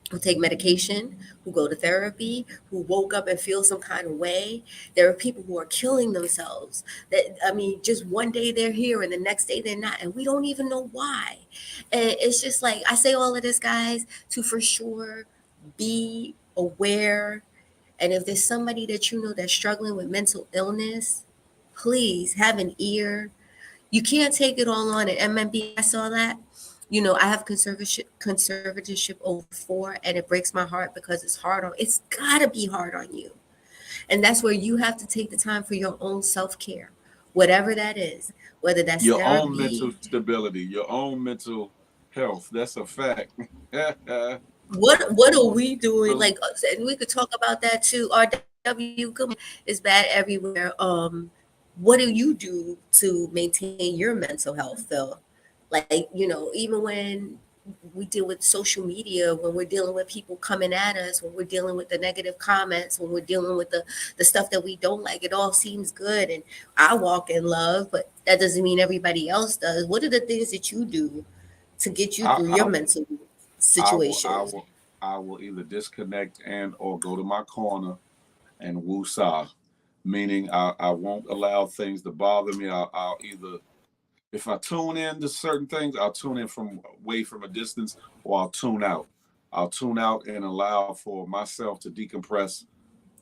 who take medication, who go to therapy, who woke up and feel some kind of way. There are people who are killing themselves. That, I mean, just one day they're here and the next day they're not, and we don't even know why. And it's just like, I say all of this, guys, to for sure be aware. And if there's somebody that you know that's struggling with mental illness, please have an ear. You can't take it all on. And MMB, I saw that. I have conservatorship over 4, and it breaks my heart because it's gotta be hard on you. And that's where you have to take the time for your own self-care, whatever that is, whether that's Your own mental therapy. stability, your own mental health. That's a fact. What are we doing? Really? Like, and we could talk about that too. RW, good morning, is bad everywhere. What do you do to maintain your mental health, Phil? Like, even when we deal with social media, when we're dealing with people coming at us, when we're dealing with the negative comments, when we're dealing with the stuff that we don't like, it all seems good. And I walk in love, but that doesn't mean everybody else does. What are the things that you do to get you I, through your I, mental I will, I situations? will, I will either disconnect and or go to my corner and woosah, meaning I won't allow things to bother me. I'll either, if I tune in to certain things, I'll tune in from way from a distance, or I'll tune out. I'll tune out and allow for myself to decompress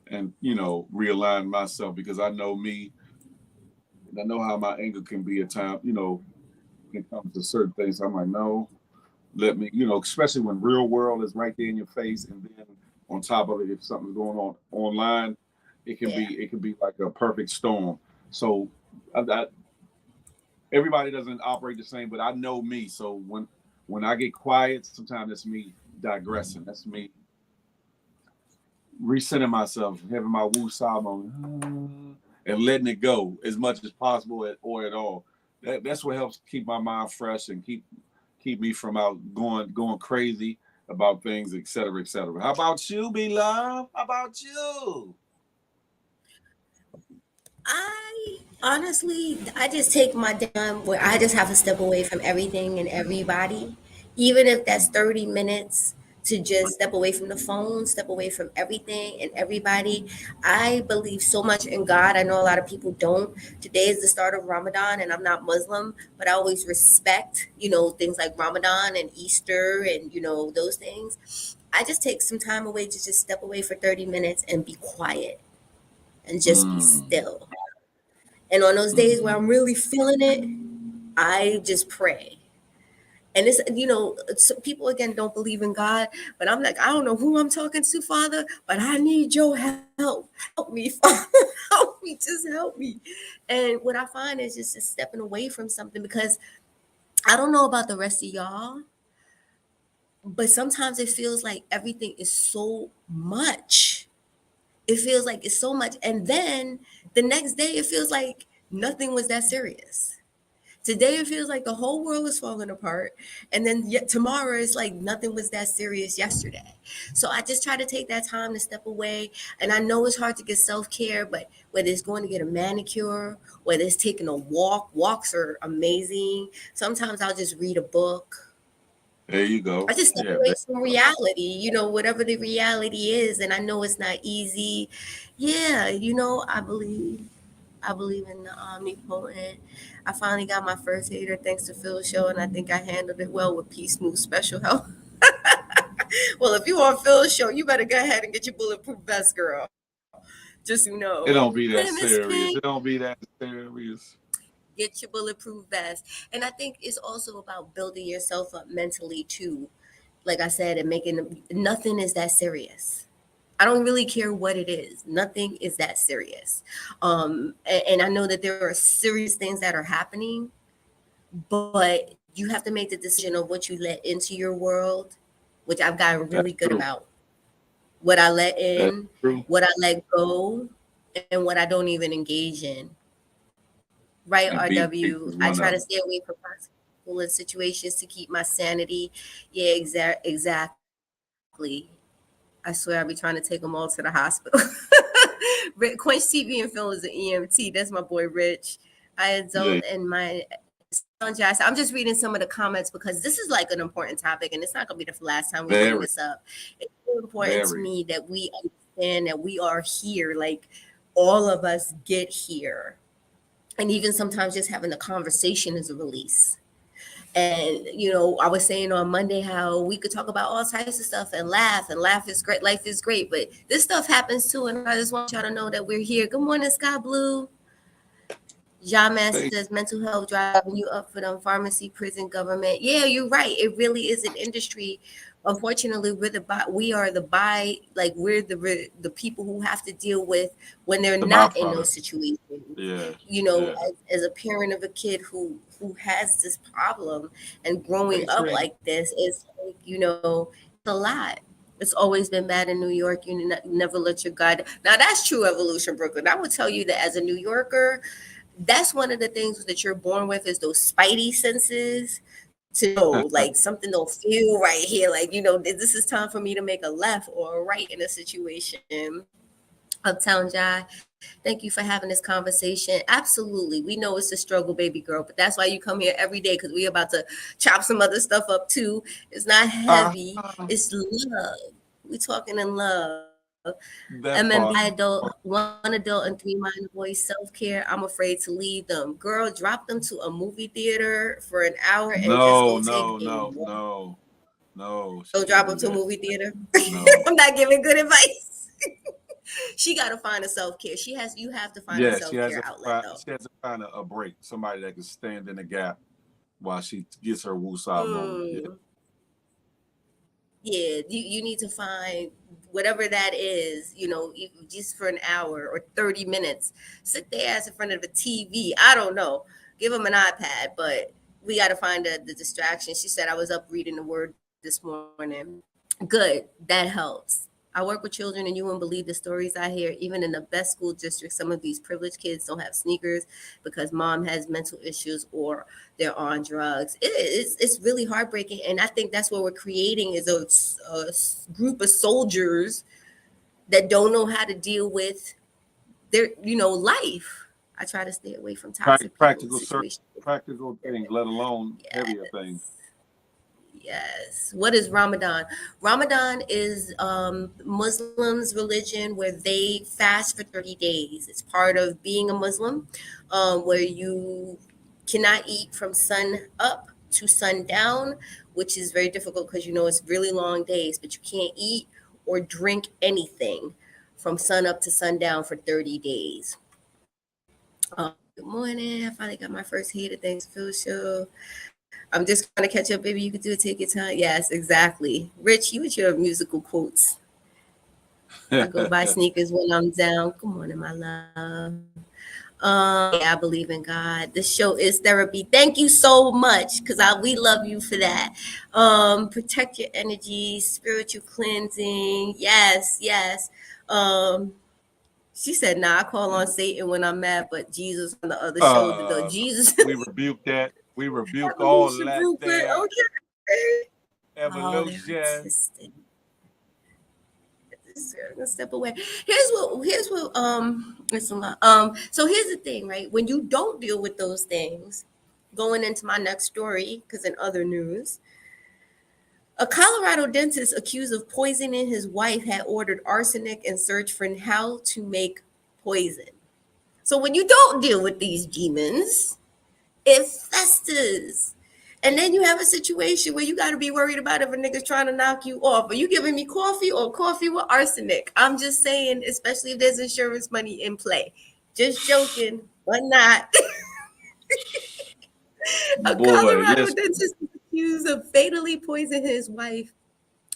and realign myself, because I know me and I know how my anger can be at times. When it comes to certain things, I'm like, no, let me, especially when real world is right there in your face, and then on top of it, if something's going on online, Yeah. it can be like a perfect storm. So I, everybody doesn't operate the same, but I know me. So when I get quiet, sometimes that's me digressing. That's me recentering myself, having my woo saw moment, and letting it go as much as possible, or at all. That's what helps keep my mind fresh and keep me from out going crazy about things, et cetera, et cetera. How about you, be love? How about you? I honestly, I just take my time where I just have to step away from everything and everybody, even if that's 30 minutes to just step away from the phone, step away from everything and everybody. I believe so much in God. I know a lot of people don't. Today is the start of Ramadan, and I'm not Muslim, but I always respect, things like Ramadan and Easter and, those things. I just take some time away to just step away for 30 minutes and be quiet and just be Mm, still. And on those days where mm. I'm really feeling it, I just pray. And it's, people again don't believe in God, but I'm like, I don't know who I'm talking to, Father, but I need your help. Help me, Father. Help me, just help me. And what I find is just stepping away from something, because I don't know about the rest of y'all, but sometimes it feels like everything is so much. It feels like it's so much. And then the next day, it feels like nothing was that serious. Today it feels like the whole world is falling apart, and then yet tomorrow it's like nothing was that serious yesterday. So I just try to take that time to step away. And I know it's hard to get self-care, but whether it's going to get a manicure, whether it's taking a walk, walks are amazing. Sometimes I'll just read a book. There you I go. just step Yeah, away from reality, whatever the reality is. And I know it's not easy. Yeah, I believe. I believe in the omnipotent. I finally got my first hater thanks to Phil's show, and I think I handled it well with peace, smooth, special help. Well, if you on Phil's show, you better go ahead and get your bulletproof vest, girl. Just so you know. It don't be Hey, that Miss Pink. serious. It don't be that serious. Get your bulletproof vest. And I think it's also about building yourself up mentally too. Like I said, and making nothing is that serious. I don't really care what it is. Nothing is that serious. And I know that there are serious things that are happening, but you have to make the decision of what you let into your world, which I've gotten That's really good true. about. What I let That's in, true. what I let go, and what I don't even engage in. Right, And beat RW. is I one try to of them. stay away from people in situations to keep my sanity. Yeah, exactly. I swear I be trying to take them all to the hospital. Quench TV and Film is an EMT. That's my boy Rich. I adult Yeah, and my son Jazz. I'm just reading some of the comments because this is like an important topic, and it's not gonna be the last time we bring very, this up. It's so important to very. me that we understand that we are here, like all of us get here, and even sometimes just having a conversation is a release. And I was saying on Monday how we could talk about all types of stuff and laugh is great, life is great, but this stuff happens too, and I just want y'all to know that we're here. Good morning, Sky Blue. John Master They, says mental health driving you up for them pharmacy, prison, government. Yeah, you're right. It really is an industry. Unfortunately, we are the buy, like we're the people who have to deal with when they're the not in those byproduct. situations. Yeah, You know, yeah. as a parent of a kid who has this problem and growing Hey, up Trey. like this, it's like, it's a lot. It's always been bad in New York. Never let your guard. Now that's true evolution, Brooklyn. I would tell you that as a New Yorker, that's one of the things that you're born with is those spidey senses to know like something don't feel right here, like this is time for me to make a left or a right in a situation. Uptown Jai, thank you for having this conversation. Absolutely, we know it's a struggle, baby girl, but that's why you come here every day, because we about to chop some other stuff up too. It's not Uh, heavy, it's love. We talking in love. that MMB part. one adult and three minor boys self care. I'm afraid to leave them. Girl, drop them to a movie theater for an hour and just No, go take no, a no, walk. no, no. She Don't can't drop do them to a that. movie theater. No. I'm not giving good advice. She got to find a self care. You have to find a Yeah, self care outlet though. she has to find a break. Somebody that can stand in the gap while she gets her woosah moment. Yeah. Mm. Yeah, you need to find whatever that is, just for an hour or 30 minutes. Sit their ass in front of the TV. I don't know. Give them an iPad, but we got to find the distraction. She said, I was up reading the word this morning. Good. That helps. I work with children, and you wouldn't believe the stories I hear. Even in the best school districts, some of these privileged kids don't have sneakers because mom has mental issues or they're on drugs. It's really heartbreaking, and I think that's what we're creating is a group of soldiers that don't know how to deal with their life. I try to stay away from toxic people and Practical, situations. practical things, let alone heavier things. Yes. Yes. What is Ramadan? Ramadan is Muslims' religion where they fast for 30 days. It's part of being a Muslim, where you cannot eat from sun up to sundown, which is very difficult because it's really long days, but you can't eat or drink anything from sun up to sundown for 30 days. Good morning. I finally got my first heater. Thanks, Phil Show. I'm just trying to catch up, baby. You could do it. Take your time. Yes, exactly. Rich, you with your musical quotes. I go buy sneakers when I'm down. Good morning, my love. Yeah, I believe in God. This show is therapy. Thank you so much, because we love you for that. Protect your energy, spiritual cleansing. Yes, yes. Um, she said, "Nah, I call on Satan when I'm mad, but Jesus on the other shoulder, though. uh, Jesus, we rebuke that. We rebuke all evolution, that Brooklyn. there. Okay. Oh, they're Evolution. autistic. Gonna step away. Here's what it's a lot. So here's the thing, right? When you don't deal with those things, going into my next story, because in other news, a Colorado dentist accused of poisoning his wife had ordered arsenic and searched for how to make poison. So when you don't deal with these demons, it festers. And then you have a situation where you got to be worried about if a nigga's trying to knock you off. Are you giving me coffee or coffee with arsenic? I'm just saying, especially if there's insurance money in play. Just joking, but not. A Boy, Colorado listen. dentist is accused of fatally poisoning his wife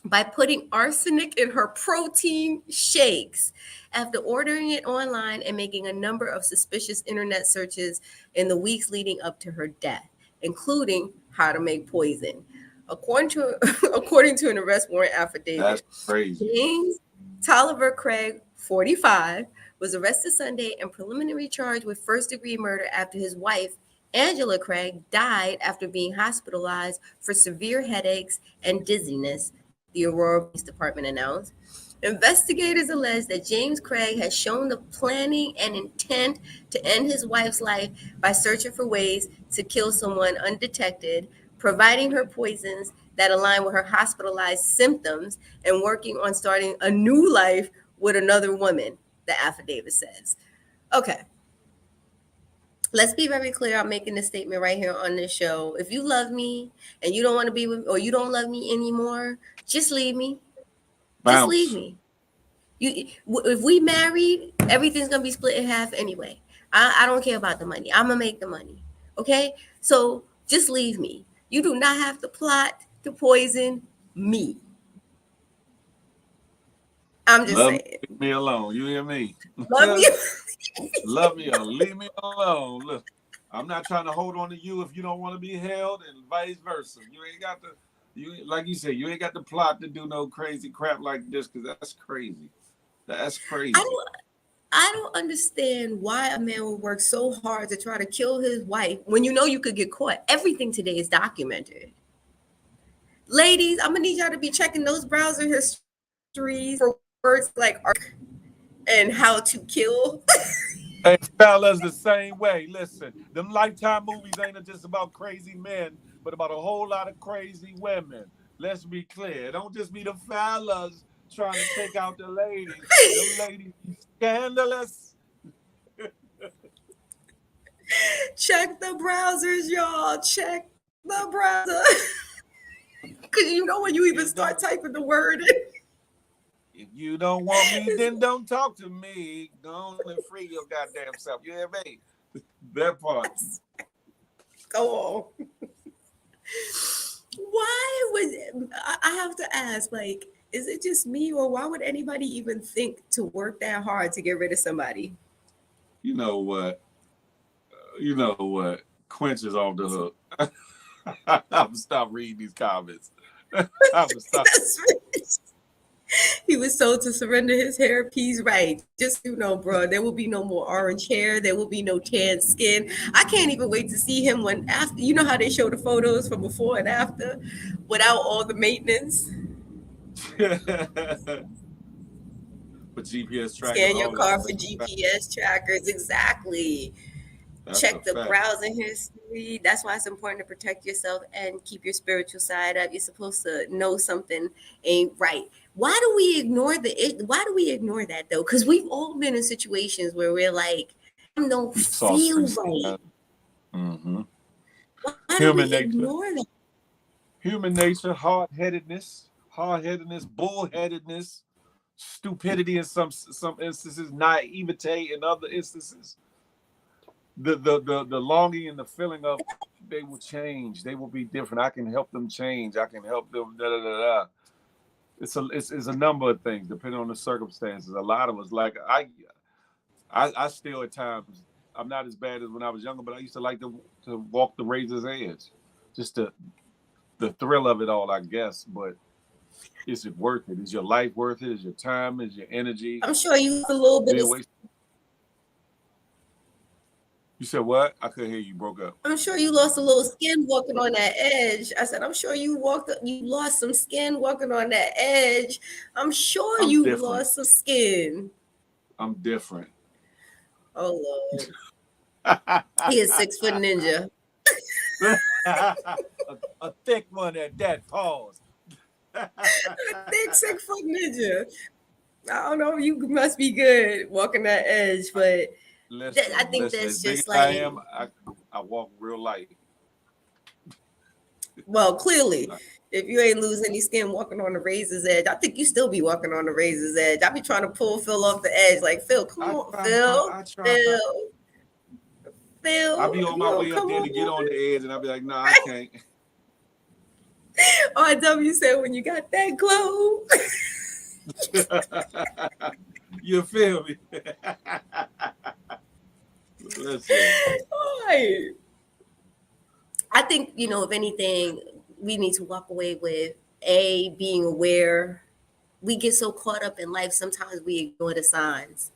by putting arsenic in her protein shakes after ordering it online and making a number of suspicious internet searches in the weeks leading up to her death, including how to make poison. According to according to an arrest warrant That's affidavit, crazy. James Tolliver Craig, 45, was arrested Sunday and preliminary charged with first-degree murder after his wife, Angela Craig, died after being hospitalized for severe headaches and dizziness, the Aurora Police Department announced. Investigators allege that James Craig has shown the planning and intent to end his wife's life by searching for ways to kill someone undetected, providing her poisons that align with her hospitalized symptoms, and working on starting a new life with another woman, the affidavit says. Okay, let's be very clear. I'm making this statement right here on this show. If you love me and you don't want to be with, or you don't love me anymore, just leave me. Just leave Bounce. me. You, if we married, everything's gonna be split in half anyway. I don't care about the money. I'm gonna make the money. Okay, so just leave me. You do not have to plot to poison me. I'm just Love me, saying. leave me alone. You hear me? Love you. Love me or leave me alone. Look, I'm not trying to hold on to you if you don't want to be held, and vice versa. You ain't got to. You like you said, you ain't got the plot to do no crazy crap like this because that's crazy. That's I crazy. don't. I don't understand why a man would work so hard to try to kill his wife when you know you could get caught. Everything today is documented. Ladies, I'm gonna need y'all to be checking those browser histories for words like and how to kill. Hey, fellas, the same way. Listen, them Lifetime movies ain't just about crazy men, but about a whole lot of crazy women. Let's be clear. Don't just be the fellas trying to take out the ladies. Them ladies be scandalous. Check the browsers, y'all. Check the browser. Because you know when you even It start don't. typing the word in. If you don't want me, then don't talk to me. Go on and free your goddamn self. You hear me? That part. Go on. Why would I have to ask? Like, is it just me, or why would anybody even think to work that hard to get rid of somebody? You know what? You know what? Quench is off the hook. I'm gonna stop reading these comments. I'm gonna stop. That's right. He was told to surrender his hairpiece. Right. Just so you know, bro, there will be no more orange hair. There will be no tan skin. I can't even wait to see him when after. You know how they show the photos from before and after, without all the maintenance. For GPS trackers, Scan your all of that. car for GPS trackers. Exactly. That's a Check the fact. browsing history. That's why it's important to protect yourself and keep your spiritual side up. You're supposed to know something ain't right. Why do we ignore why do we ignore that though? Because we've all been in situations where we're like, something don't You saw feel some. right. Mm-hmm. Why do we Human nature. ignore that? Human nature. Hard-headedness, bullheadedness, stupidity in some instances, naivete in other instances. The longing and the feeling of they will change, they will be different. I can help them change. I can help them. Da da da da. It's a number of things depending on the circumstances. A lot of us, like I still at times, I'm not as bad as when I was younger, but I used to like to walk the razor's edge, just the thrill of it all, I guess. But is it worth it? Is your life worth it? Is your time? Is your energy I'm sure you lost a little bit being of wasted? You said what? I couldn't hear you. Broke up. I'm sure you lost a little skin walking on that edge. I said, I'm sure you lost some skin walking on that edge. I'm sure I'm you different. lost some skin. I'm different. Oh Lord. He is 6 foot ninja. A thick one at that. Pause. A thick 6 foot ninja. I don't know. You must be good walking that edge, but Listen, I think listen. As that's big just as I like, am, I walk real light. well, clearly, if you ain't lose any skin walking on the razor's edge, I think you still be walking on the razor's edge. I be trying to pull Phil off the edge. Like, Phil, come I on, try. Phil, I try. Phil, I Phil, be on you my know, way up come there to get on. on the edge, and I be like, no, I can't. RW said when you got that glow. You feel me? Listen. Right. I think, if anything, we need to walk away with being aware. We get so caught up in life, sometimes we ignore the signs.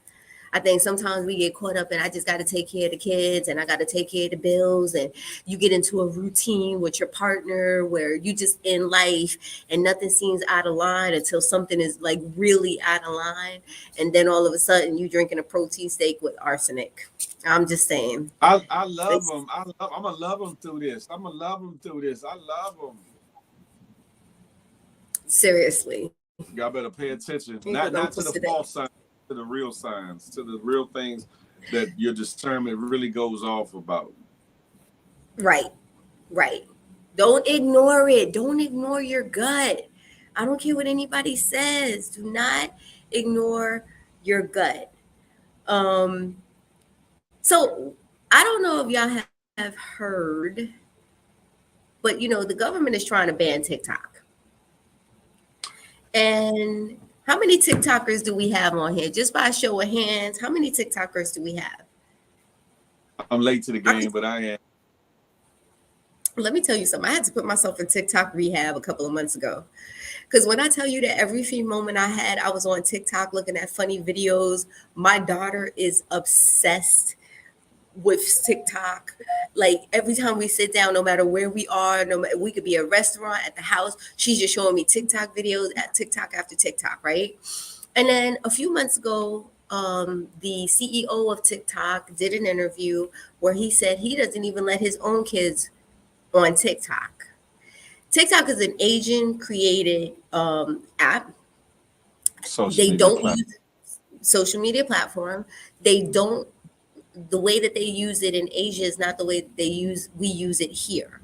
I think sometimes we get caught up in, I just got to take care of the kids and I got to take care of the bills. And you get into a routine with your partner where you just in life and nothing seems out of line until something is like really out of line. And then all of a sudden you drinking a protein steak with arsenic. I'm just saying. I love It's, them. I'm gonna love them through this. I'm gonna love them through this. I love them. seriously. Y'all better pay You attention. put them Not posts to the today. false signs, to the real signs, to the real things that your discernment really goes off about. Right. Right. Don't ignore it. Don't ignore your gut. I don't care what anybody says. Do not ignore your gut. So I don't know if y'all have heard, but the government is trying to ban TikTok. And how many TikTokers do we have on here? Just by a show of hands, how many TikTokers do we have? I'm late to the I could, game, but I am. let me tell you something. I had to put myself in TikTok rehab a couple of months ago. Because when I tell you that every free moment I had, I was on TikTok looking at funny videos. My daughter is obsessed with TikTok. Like every time we sit down, no matter where we are, no matter, we could be at a restaurant, at the house, she's just showing me TikTok videos at TikTok after TikTok, right? And then a few months ago, the CEO of TikTok did an interview where he said he doesn't even let his own kids on TikTok. TikTok is an Asian created app. Social They media don't platform. use social media platform. They don't The way that they use it in Asia is not the way that we use it here.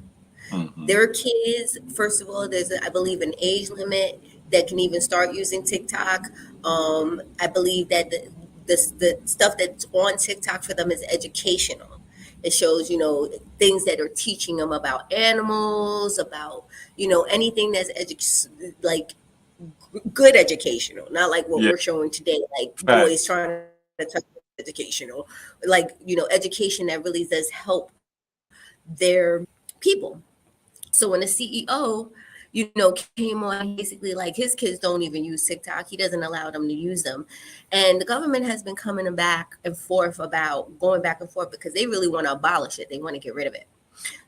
Mm-hmm. Their kids, first of all, there's I believe an age limit that can even start using TikTok. I believe that the stuff that's on TikTok for them is educational. It shows, things that are teaching them about animals, about, anything that's like good educational, not like what Yeah, we're showing today, like boys facts. trying to touch educational, like, education that really does help their people. So when the CEO, came on, he basically like his kids don't even use TikTok. He doesn't allow them to use them. And the government has been coming back and forth about going back and forth because they really want to abolish it. They want to get rid of it.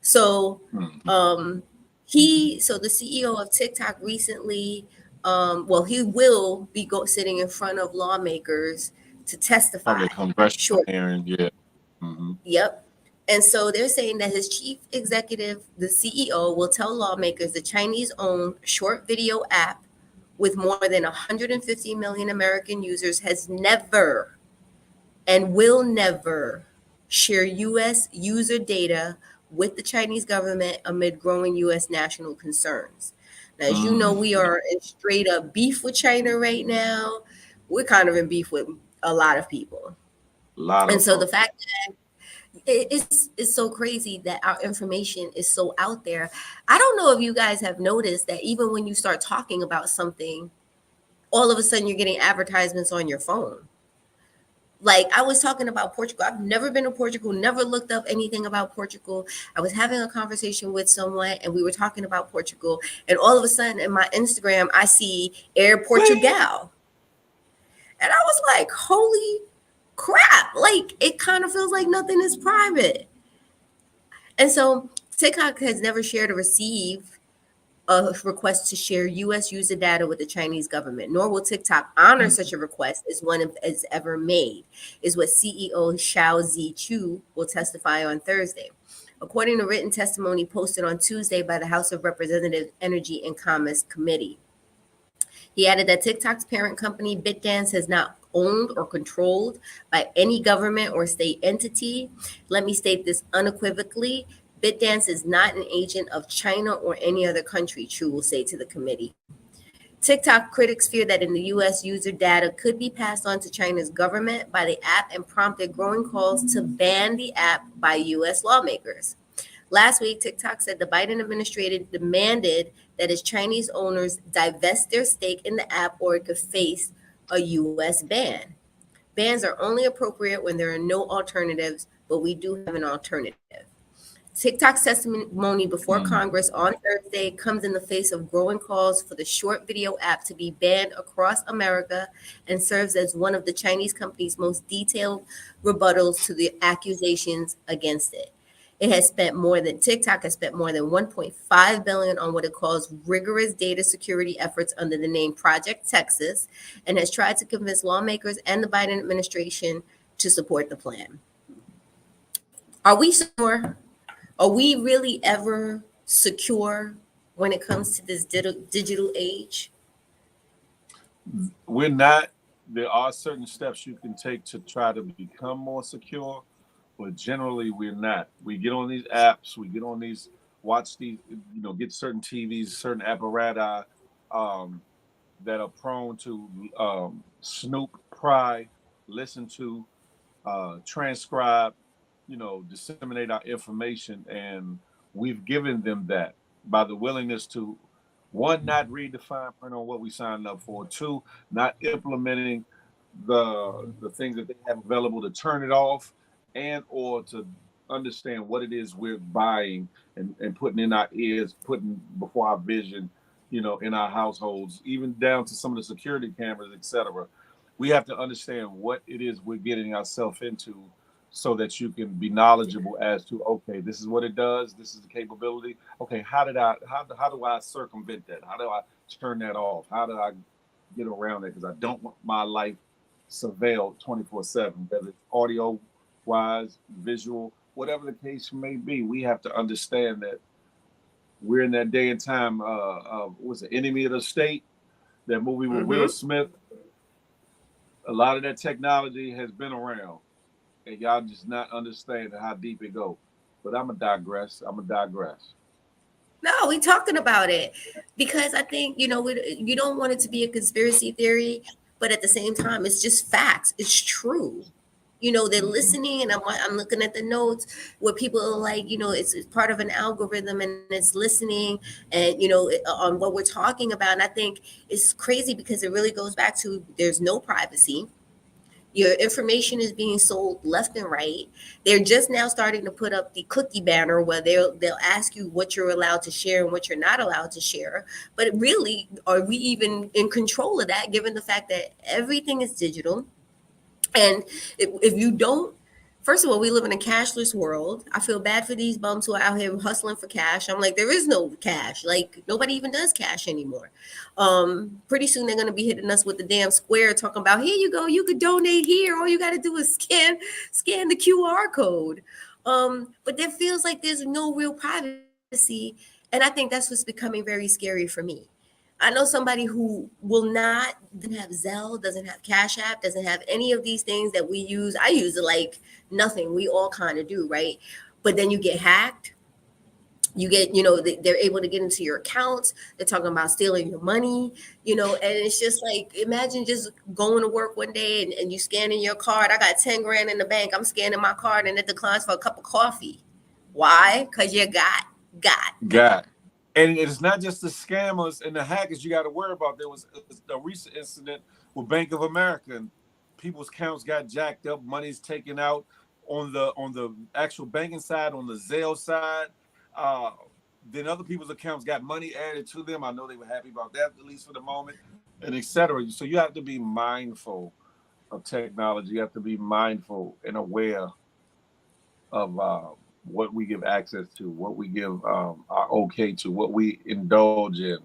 So Mm-hmm. um so the CEO of TikTok recently, well, he will be sitting in front of lawmakers to On testify the congressional shortly. hearing, yeah. Mm-hmm. Yep. And so they're saying that his chief executive, the CEO, will tell lawmakers the Chinese owned short video app with more than 150 million American users has never and will never share U.S. user data with the Chinese government amid growing U.S. national concerns. Now, as you know, we Mm-hmm. are in straight up beef with China right now. We're kind of in beef with a lot of people. A lot And of so the folks. fact it's so crazy that our information is so out there. I don't know if you guys have noticed that even when you start talking about something, all of a sudden you're getting advertisements on your phone. Like I was talking about Portugal. I've never been to Portugal, never looked up anything about Portugal. I was having a conversation with someone and we were talking about Portugal. And all of a sudden in my Instagram, I see Air Bing! Portugal. And I was like, holy crap. Like it kind of feels like nothing is private. And so TikTok has never shared or received a request to share U.S. user data with the Chinese government, nor will TikTok honor such a request as one is ever made, is what CEO Xiao Zichu will testify on Thursday. According to written testimony posted on Tuesday by the House of Representatives Energy and Commerce Committee. He added that TikTok's parent company, BitDance, has not owned or controlled by any government or state entity. Let me state this unequivocally. BitDance is not an agent of China or any other country, True will say to the committee. TikTok critics fear that in the US, user data could be passed on to China's government by the app and prompted growing calls to ban the app by US lawmakers. Last week, TikTok said the Biden administration demanded that its Chinese owners divest their stake in the app or it could face a US ban. Bans are only appropriate when there are no alternatives, but we do have an alternative. TikTok's testimony before Congress on Thursday comes in the face of growing calls for the short video app to be banned across America and serves as one of the Chinese company's most detailed rebuttals to the accusations against it. TikTok has spent more than 1.5 billion on what it calls rigorous data security efforts under the name Project Texas and has tried to convince lawmakers and the Biden administration to support the plan. Are we sure? Are we really ever secure when it comes to this digital age? We're not. There are certain steps you can take to try to become more secure, but generally we're not. We get on these apps, we get on these, watch these, get certain TVs, certain apparatus that are prone to snoop, pry, listen to, transcribe, disseminate our information. And we've given them that by the willingness to, one, not read the fine print on what we signed up for, two, not implementing the things that they have available to turn it off and or to understand what it is we're buying and putting in our ears, putting before our vision, in our households, even down to some of the security cameras, etc. We have to understand what it is we're getting ourselves into so that you can be knowledgeable as to, okay, this is what it does, this is the capability. Okay, how do I circumvent that? How do I turn that off? How do I get around it? Because I don't want my life surveilled 24/7, whether it's audio wise, visual, whatever the case may be. We have to understand that we're in that day and time of what's the Enemy of the State, that movie with Will Smith. A lot of that technology has been around, and y'all just not understand how deep it goes. But I'm gonna digress. No, we talking about it because I think you don't want it to be a conspiracy theory, but at the same time, it's just facts. It's true. They're listening, and I'm looking at the notes where people are like, it's part of an algorithm and it's listening, and on what we're talking about. And I think it's crazy because it really goes back to there's no privacy. Your information is being sold left and right. They're just now starting to put up the cookie banner where they'll ask you what you're allowed to share and what you're not allowed to share. But really, are we even in control of that, given the fact that everything is digital? And if you don't, first of all, we live in a cashless world. I feel bad for these bums who are out here hustling for cash. I'm like, there is no cash. Like, nobody even does cash anymore. Pretty soon they're going to be hitting us with the damn square talking about, here you go, you could donate here. All you got to do is scan the QR code. But there feels like there's no real privacy. And I think that's what's becoming very scary for me. I know somebody who doesn't have Zelle, doesn't have Cash App, doesn't have any of these things that we use. I use it like nothing. We all kind of do, right? But then you get hacked. You get, they're able to get into your accounts. They're talking about stealing your money, and it's just like, imagine just going to work one day and you scanning your card. I got 10 grand in the bank. I'm scanning my card and it declines for a cup of coffee. Why? Because you got. And it's not just the scammers and the hackers you got to worry about. There was a recent incident with Bank of America, and people's accounts got jacked up. Money's taken out on the actual banking side, on the Zelle side. Then other people's accounts got money added to them. I know they were happy about that, at least for the moment, and etc. So you have to be mindful of technology. You have to be mindful and aware of what we give access to, what we give our okay to, what we indulge in,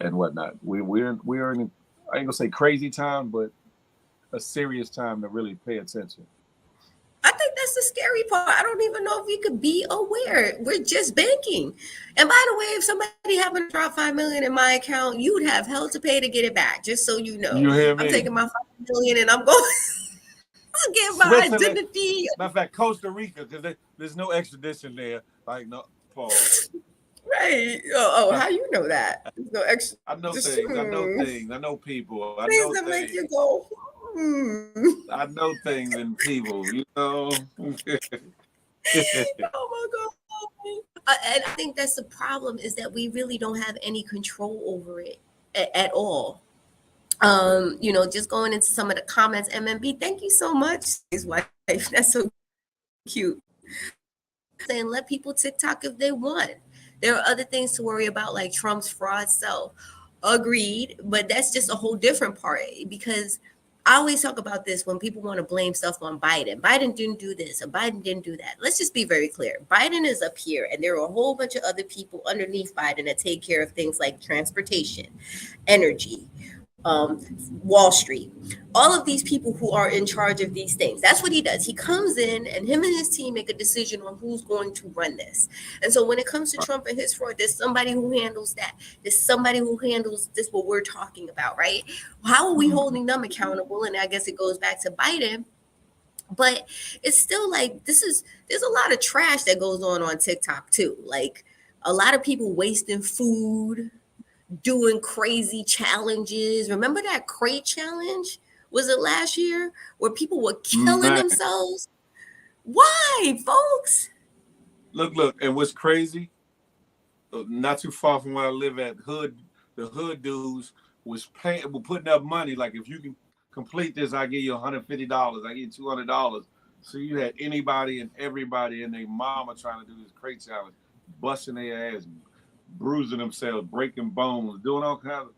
and whatnot. We're in, I ain't gonna say crazy time, but a serious time to really pay attention. I think that's the scary part. I don't even know if we could be aware. We're just banking. And by the way, if somebody happened to drop $5 million in my account, you'd have hell to pay to get it back. Just so you know, You hear me? I'm taking my million and I'm going to get my Switzerland. identity. Matter of fact, Costa Rica, because there's no extradition there. Like, no, pause. Right. Oh, how you know that? There's no extra. I know Just, things. I know things. I know people. I things know that make you things. go, I know things and people, you know. oh my God. And I think that's the problem is that we really don't have any control over it at all. Just going into some of the comments, MMB, thank you so much. His wife, that's so cute. Saying let people TikTok if they want. There are other things to worry about, like Trump's fraud self. Agreed, but that's just a whole different part because I always talk about this when people want to blame stuff on Biden. Biden didn't do this and Biden didn't do that. Let's just be very clear. Biden is up here and there are a whole bunch of other people underneath Biden that take care of things like transportation, energy, Wall Street, all of these people who are in charge of these things. That's what he does. He comes in and him and his team make a decision on who's going to run this. And so when it comes to Trump and his fraud, there's somebody who handles that. There's somebody who handles this, what we're talking about, right? How are we holding them accountable? And I guess it goes back to Biden. But it's still like there's a lot of trash that goes on TikTok too. Like a lot of people wasting food, doing crazy challenges. Remember that crate challenge? Was it last year where people were killing themselves? Why, folks? Look, and what's crazy? Not too far from where I live at, the hood dudes were putting up money. Like if you can complete this, I give you $150. I give you $200. So you had anybody and everybody and their mama trying to do this crate challenge, busting their ass, bruising themselves, breaking bones, doing all kinds of.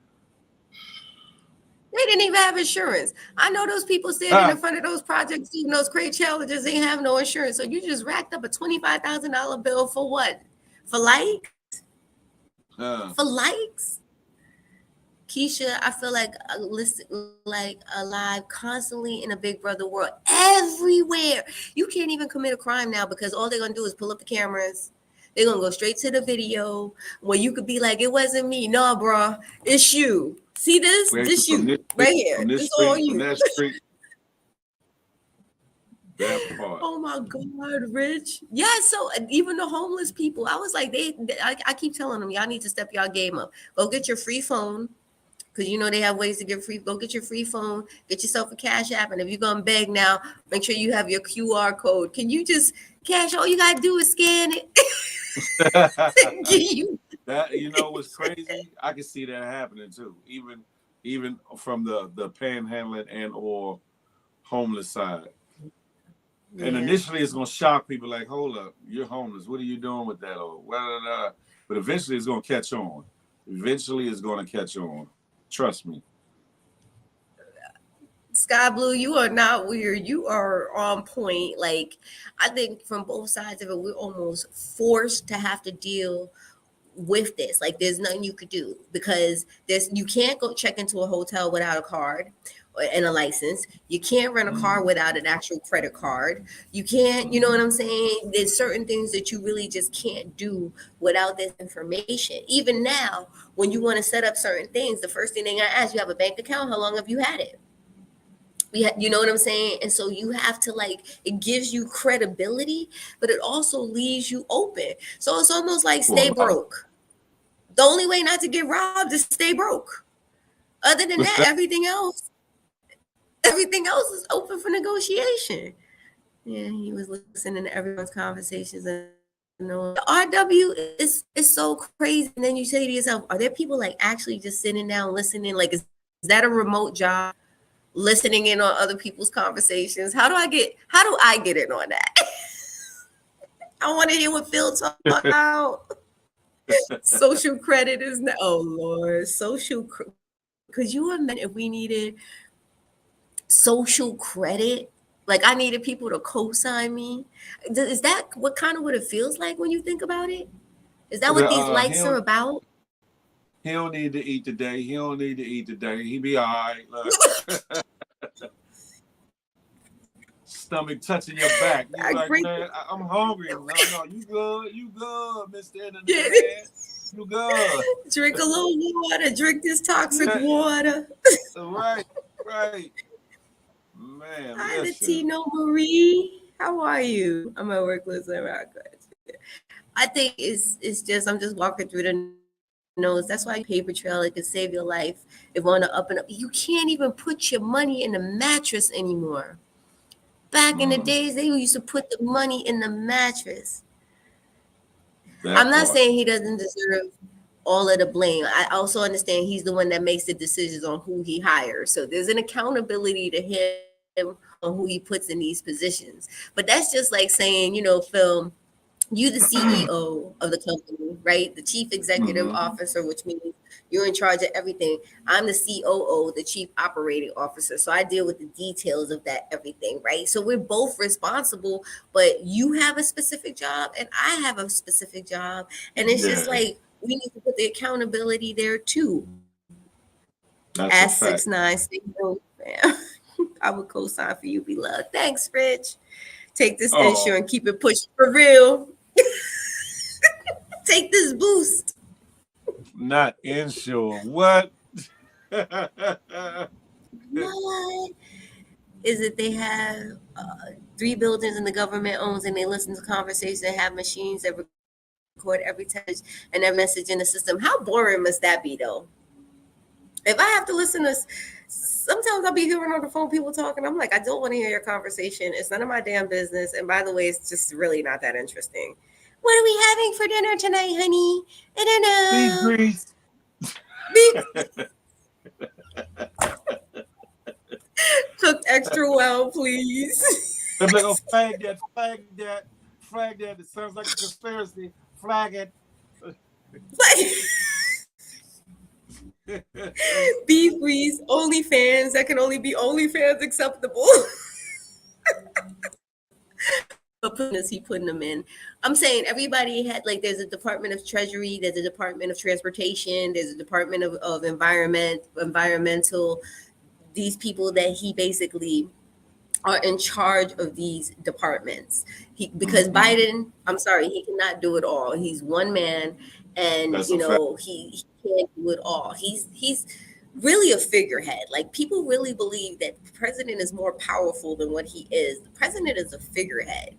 They didn't even have insurance. I know those people standing in front of those projects doing those crate challenges, they have no insurance. So you just racked up a $25,000 bill for what? For likes? For likes? Keisha, I feel like alive constantly in a Big Brother world, everywhere. You can't even commit a crime now because all they're gonna do is pull up the cameras. They're gonna go straight to the video where you could be like, "It wasn't me, no, bro, it's you. See this? This you right here. This all you." From that street. That part. Oh my God, Rich. Yeah, so even the homeless people, I was like, I keep telling them, y'all need to step y'all game up. Go get your free phone. Because they have ways to get free. Go get your free phone, get yourself a Cash App. And if you're going to beg now, make sure you have your QR code. Can you just cash? All you got to do is scan it. That what's crazy? I can see that happening too. Even from the panhandling and or homeless side. Yeah. And initially it's going to shock people like, hold up, you're homeless. What are you doing with that? Or but eventually it's going to catch on. Eventually it's going to catch on. Trust me. Sky Blue, you are not weird. You are on point. Like, I think from both sides of it, we're almost forced to have to deal with this. Like, there's nothing you could do because you can't go check into a hotel without a card and a license. You can't rent a car without an actual credit card. You can't, you know what I'm saying? There's certain things that you really just can't do without this information. Even now, when you want to set up certain things, the first thing they're going to ask, you have a bank account? How long have you had it? You know what I'm saying? And so you have to it gives you credibility, but it also leaves you open. So it's almost like stay broke. The only way not to get robbed is stay broke. Other than that, everything else is open for negotiation. Yeah, he was listening to everyone's conversations and RW is so crazy. And then you say to yourself, are there people actually just sitting down listening? Like, is that a remote job? Listening in on other people's conversations. How do I get in on that? I want to hear what Phil talk about. Social credit is not. Oh Lord, because you imagine if we needed social credit, I needed people to co-sign me. Is that what it feels like when you think about it? Is that what these likes are about? He don't need to eat today. He be all right. Look. Stomach touching your back. You like, man, I'm hungry. No, you good, Mr. Internet. You good. Drink a little water. Drink this toxic water. Right. Man, Hi, listen. Latino Marie. How are you? I'm at work listening. I think it's just I'm just walking through the nose. That's why you use a paper trail. It can save your life. If on the up and up, you can't even put your money in the mattress anymore. Back in the Mm, days, they used to put the money in the mattress. that I'm not part. saying he doesn't deserve all of the blame. I also understand he's the one that makes the decisions on who he hires. So there's an accountability to him on who he puts in these positions. But that's just like saying, Phil, you the CEO of the company, right? The chief executive Mm-hmm. officer, which means you're in charge of everything. I'm the COO, the chief operating officer. So I deal with the details of that everything, right? So we're both responsible, but you have a specific job and I have a specific job. And it's just Yeah, like we need to put the accountability there too. Ask that's a six fact. nine, stay home, fam. I would co-sign for you, be love. Thanks, Rich. Take this insurance, Oh, keep it pushing for real. Take this boost. not insure. What? What is it? They have three buildings and the government owns, and they listen to conversations. They have machines that record every text message and every message in the system. How boring must that be, though? If I have to listen to, sometimes I'll be hearing on the phone people talking. I'm like, I don't want to hear your conversation. It's none of my damn business. And by the way, it's just really not that interesting. What are we having for dinner tonight, honey? I don't Beef know. grease. Beef cooked extra well, please. They're like, oh, flag that, flag that, flag that. It sounds like a conspiracy. Flag it. Like beef grease, OnlyFans. That can only be OnlyFans acceptable. But putting is he putting them in? I'm saying everybody had like there's a Department of Treasury, there's a Department of Transportation, there's a Department of environmental. These people that he basically are in charge of these departments. Because Mm-hmm. Biden, I'm sorry, he cannot do it all. He's one man, and That's a fact. he can't do it all. He's really a figurehead. Like people really believe that the president is more powerful than what he is. The president is a figurehead.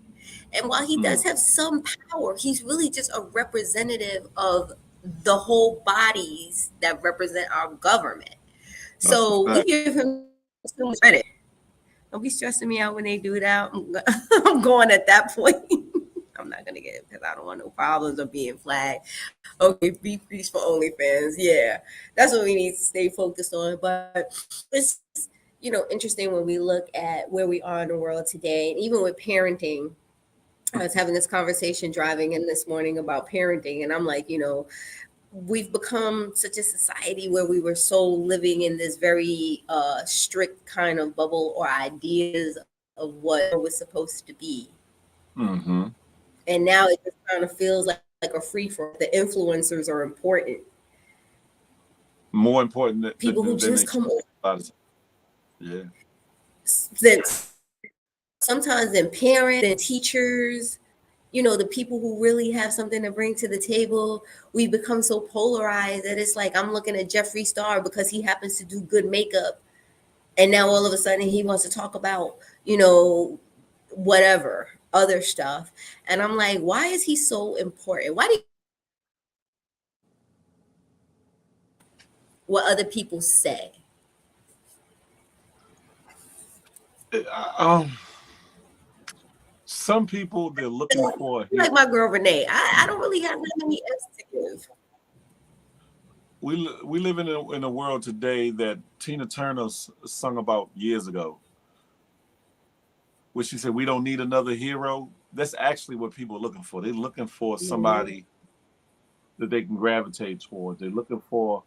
And while he Mm, does have some power, he's really just a representative of the whole bodies that represent our government. that's a So we fact. give him so much credit. Don't be stressing me out when they do that. I'm going at that point. I'm not gonna get it because I don't want no problems of being flagged. Okay, be please for OnlyFans. Yeah, that's what we need to stay focused on. But it's interesting when we look at where we are in the world today, and even with parenting. I was having this conversation driving in this morning about parenting, and I'm like, we've become such a society where we were so living in this very strict kind of bubble or ideas of what was supposed to be. Mm-hmm. And now it just kind of feels like a free for all. The influencers are important. More important People who than just they come a lot of times. Yeah. then sometimes then parents and teachers, the people who really have something to bring to the table. We become so polarized that it's like I'm looking at Jeffree Star because he happens to do good makeup. And now all of a sudden he wants to talk about, whatever other stuff. And I'm like, why is he so important? Why do you think he is so important? What other people say. Um, some people they're looking for a hero. Like my girl Renee, I don't really have that many F's to give. We live in a world today that Tina Turner sung about years ago, where she said we don't need another hero. That's actually what people are looking for. They're looking for Mm-hmm. somebody that they can gravitate towards. They're looking for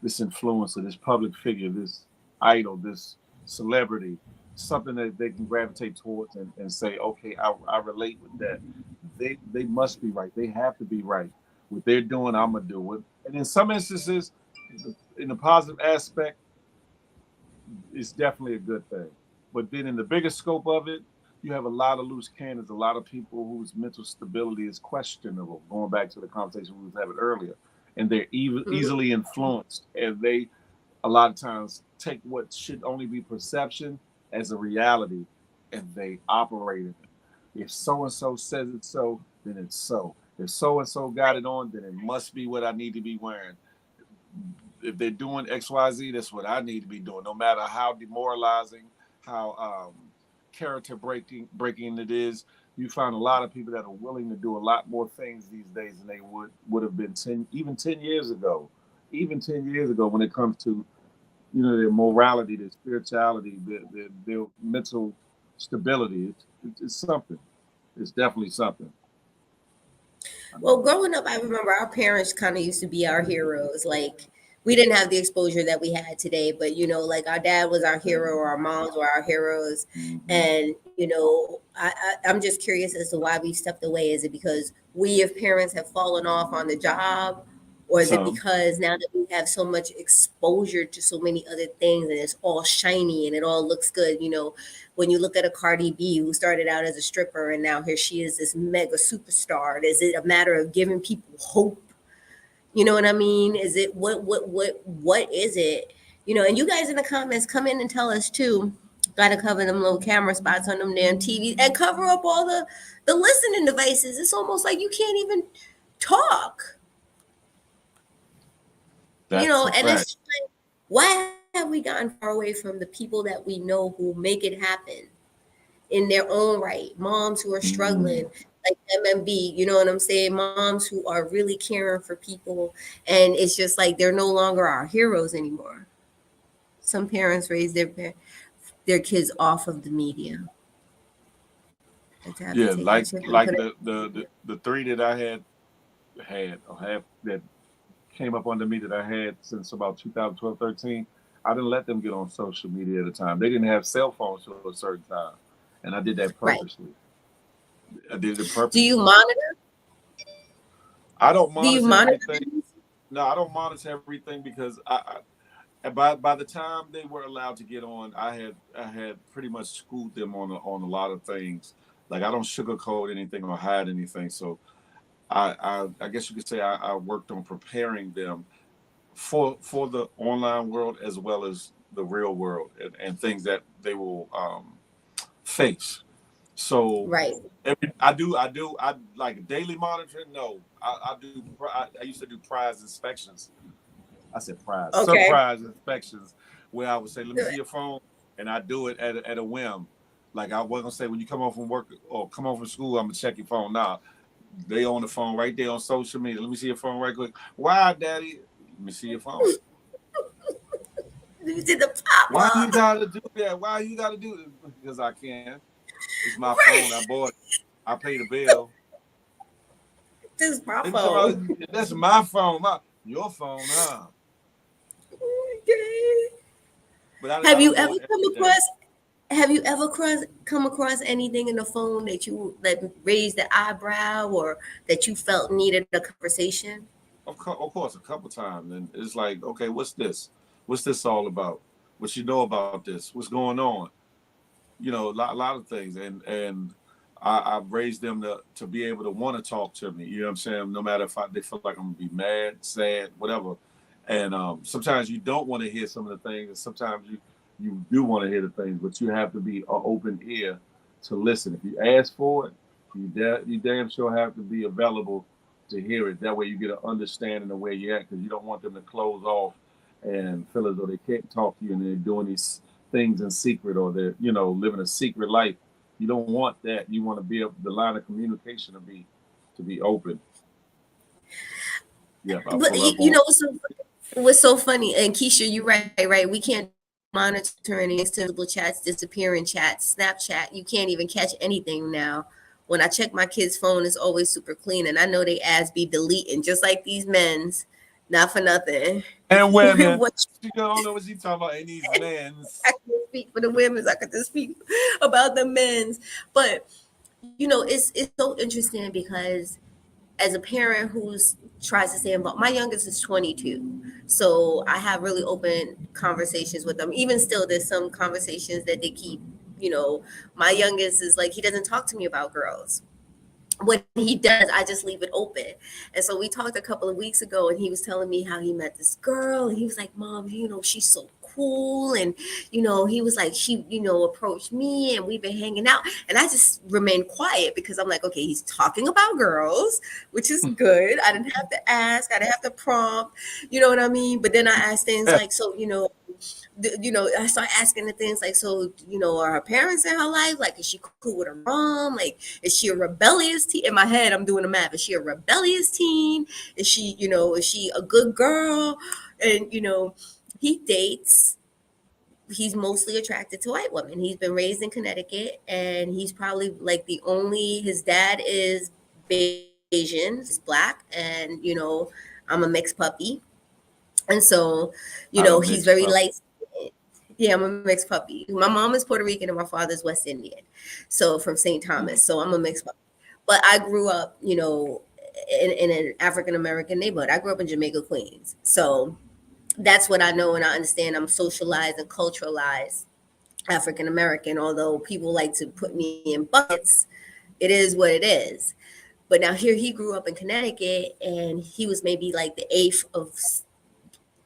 this influencer, this public figure, this idol, this celebrity, something that they can gravitate towards and say, okay, I relate with that. They must be right. They have to be right. What they're doing, I'm gonna do it. And in some instances, in the positive aspect, it's definitely a good thing. But then in the bigger scope of it, you have a lot of loose cannons, a lot of people whose mental stability is questionable. Going back to the conversation we was having earlier, and they're Mm-hmm. easily influenced, and they a lot of times take what should only be perception as a reality, and they operate it. If so and so says it's so, then it's so. If so and so got it on, then it must be what I need to be wearing. If they're doing XYZ, that's what I need to be doing. No matter how demoralizing, how character breaking it is, you find a lot of people that are willing to do a lot more things these days than they would have been 10 years ago. Even 10 years ago, when it comes to their morality, their spirituality, their mental stability, it's something. It's definitely something. Well, growing up, I remember our parents kind of used to be our heroes. Like, we didn't have the exposure that we had today, but like our dad was our hero, or our moms were our heroes. Mm-hmm. And I'm just curious as to why we stepped away. Is it because we, as parents, have fallen off on the job, or is it Some. because now that we have so much exposure to so many other things and it's all shiny and it all looks good? When you look at a Cardi B who started out as a stripper and now here she is, this mega superstar, is it a matter of giving people hope? You know what I mean? Is it what is it? And you guys in the comments, come in and tell us too. Got to cover them little camera spots on them damn TVs and cover up all the listening devices. It's almost like you can't even talk. That's a And fact. it's like, why have we gotten far away from the people that we know who make it happen in their own right? Moms who are struggling, like MMB, you know what I'm saying? Moms who are really caring for people, and it's just like they're no longer our heroes anymore. Some parents raise their kids off of the media. Like to have to Yeah, take my like chip and like put it the three that I had or have that came up under me that I had since about 2012, 13. I didn't let them get on social media at a time. They didn't have cell phones till a certain time, and I did that right. purposely. I did it Do you purposely. monitor? I don't Do you monitor monitor everything. things? No, I don't monitor everything because by the time they were allowed to get on, I had pretty much schooled them on a lot of things. Like I don't sugarcoat anything or hide anything. So I guess you could say I worked on preparing them for the online world as well as the real world and things that they will face. So Right. I like daily monitoring. No, I used to do prize inspections. I said prize Okay. surprise inspections where I would say, "Let me see your phone," and I do it at a whim. Like I wasn't gonna say when you come home from work or come home from school, I'm gonna check your phone. Now they on the phone right there on social media. Let me see your phone right quick. Why, Daddy? Let me see your phone. You did the pop Why you up. gotta do that? Why you gotta do this? Because I can. It's my phone. I Right. bought it. I paid the bill. This is my They talking about phone. that's my phone, your phone, huh? Okay. But I Have you don't ever do it come every day. across Have you ever come across anything in the phone that you that raised the eyebrow, or that you felt needed a conversation? Of course, a couple times, and it's like, okay, what's this? What's this all about? What you know about this? What's going on? A lot of things, and I've raised them to be able to want to talk to me. You know what I'm saying? No matter if they feel like I'm gonna be mad, sad, whatever. And sometimes you don't want to hear some of the things, and sometimes you do want to hear the things, but you have to be an open ear to listen. If you ask for it, you damn sure have to be available to hear it. That way, you get an understanding of where you're at, because you don't want them to close off and feel as though they can't talk to you, and they're doing these things in secret, or they're living a secret life. You don't want that. You want to be the line of communication to be open. Yep, I'll But pull up you on. know what's so funny, and Keisha, you're right. We can't do any monitoring, invisible chats, disappearing chats, Snapchat. You can't even catch anything now. When I check my kid's phone, it's always super clean, and I know they ass be deleting just like these men's. Not for nothing. And women, What she don't know what she talking about. And these I men's. can speak for the women's. I could just speak about the men's. But it's so interesting because as a parent who's tries to stay involved, my youngest is 22, so I have really open conversations with them. Even still, there's some conversations that they keep. My youngest is like, he doesn't talk to me about girls. What he does, I just leave it open. And so we talked a couple of weeks ago, and he was telling me how he met this girl, and he was like, "Mom, she's so cool." And he was like, she, approached me, and we've been hanging out. And I just remained quiet because I'm like, okay, he's talking about girls, which is good. I didn't have to ask, I didn't have to prompt, you know what I mean? But then I asked things like, so, I start asking the things like, so, are her parents in her life? Like, is she cool with her mom? Like, is she a rebellious teen? In my head, I'm doing the math. Is she a rebellious teen? Is she a good girl? And, he dates. He's mostly attracted to white women. He's been raised in Connecticut, and he's probably like his dad is Bayesian, he's black, and, I'm a mixed puppy. And so, I'm a he's mixed very puppy. light. Yeah, I'm a mixed puppy. My mom is Puerto Rican and my father's West Indian. So from St. Thomas. So I'm a mixed puppy. But I grew up, in an African American neighborhood. I grew up in Jamaica, Queens. So that's what I know and I understand. I'm socialized and culturalized African American, although people like to put me in buckets. It is what it is. But now here he grew up in Connecticut, and he was maybe like the eighth of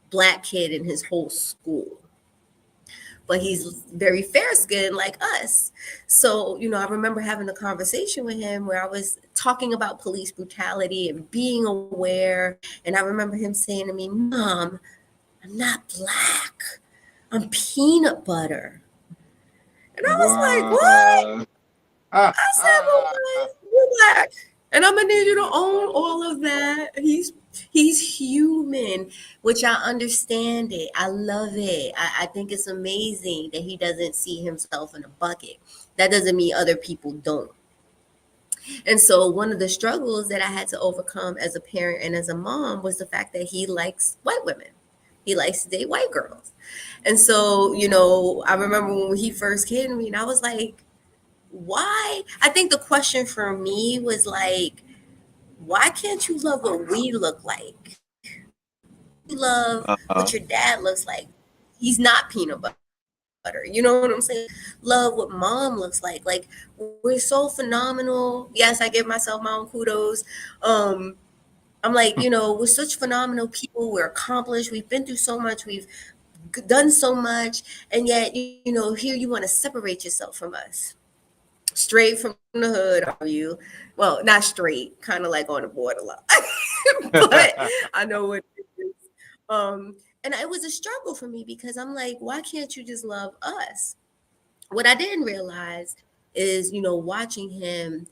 black kid in his whole school, but he's very fair skinned like us. So, I remember having a conversation with him where I was talking about police brutality and being aware. And I remember him saying to me, "Mom, I'm not black. I'm peanut butter." And I was like, "What?" What? Ah, I said, "Well, ah, what? You're black. And I'm gonna need you to peanut own butter. all of that." He's human, which I understand it. I love it. I think it's amazing that he doesn't see himself in a bucket. That doesn't mean other people don't. And so one of the struggles that I had to overcome as a parent and as a mom was the fact that he likes white women. He likes to date white girls. And so, I remember when he first came to me and I was like, why? I think the question for me was like, why can't you love what we look like? Why can't you love what Uh-huh. your dad looks like? He's not peanut butter. You know what I'm saying? Love what mom looks like. Like, we're so phenomenal. Yes, I give myself my own kudos. Um, I'm like, we're such phenomenal people. We're accomplished. We've been through so much. We've done so much. And yet, here you want to separate yourself from us. Straight from the hood, are you? Well, not straight, kind of like on the borderline, but I know what it is. And it was a struggle for me because I'm like, why can't you just love us? What I didn't realize is, watching him,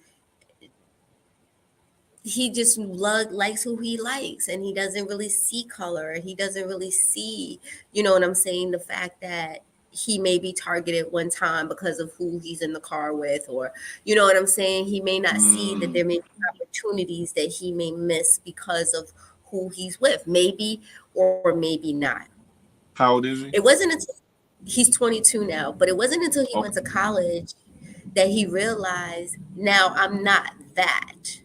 he just likes who he likes, and he doesn't really see color. He doesn't really see, what I'm saying, the fact that he may be targeted one time because of who he's in the car with, or what I'm saying, he may not see that Mm. there may be opportunities that he may miss because of who he's with, maybe or maybe not. How old is he? It wasn't until he's 22 now, but it wasn't until he Okay. went to college that he realized, now I'm not that,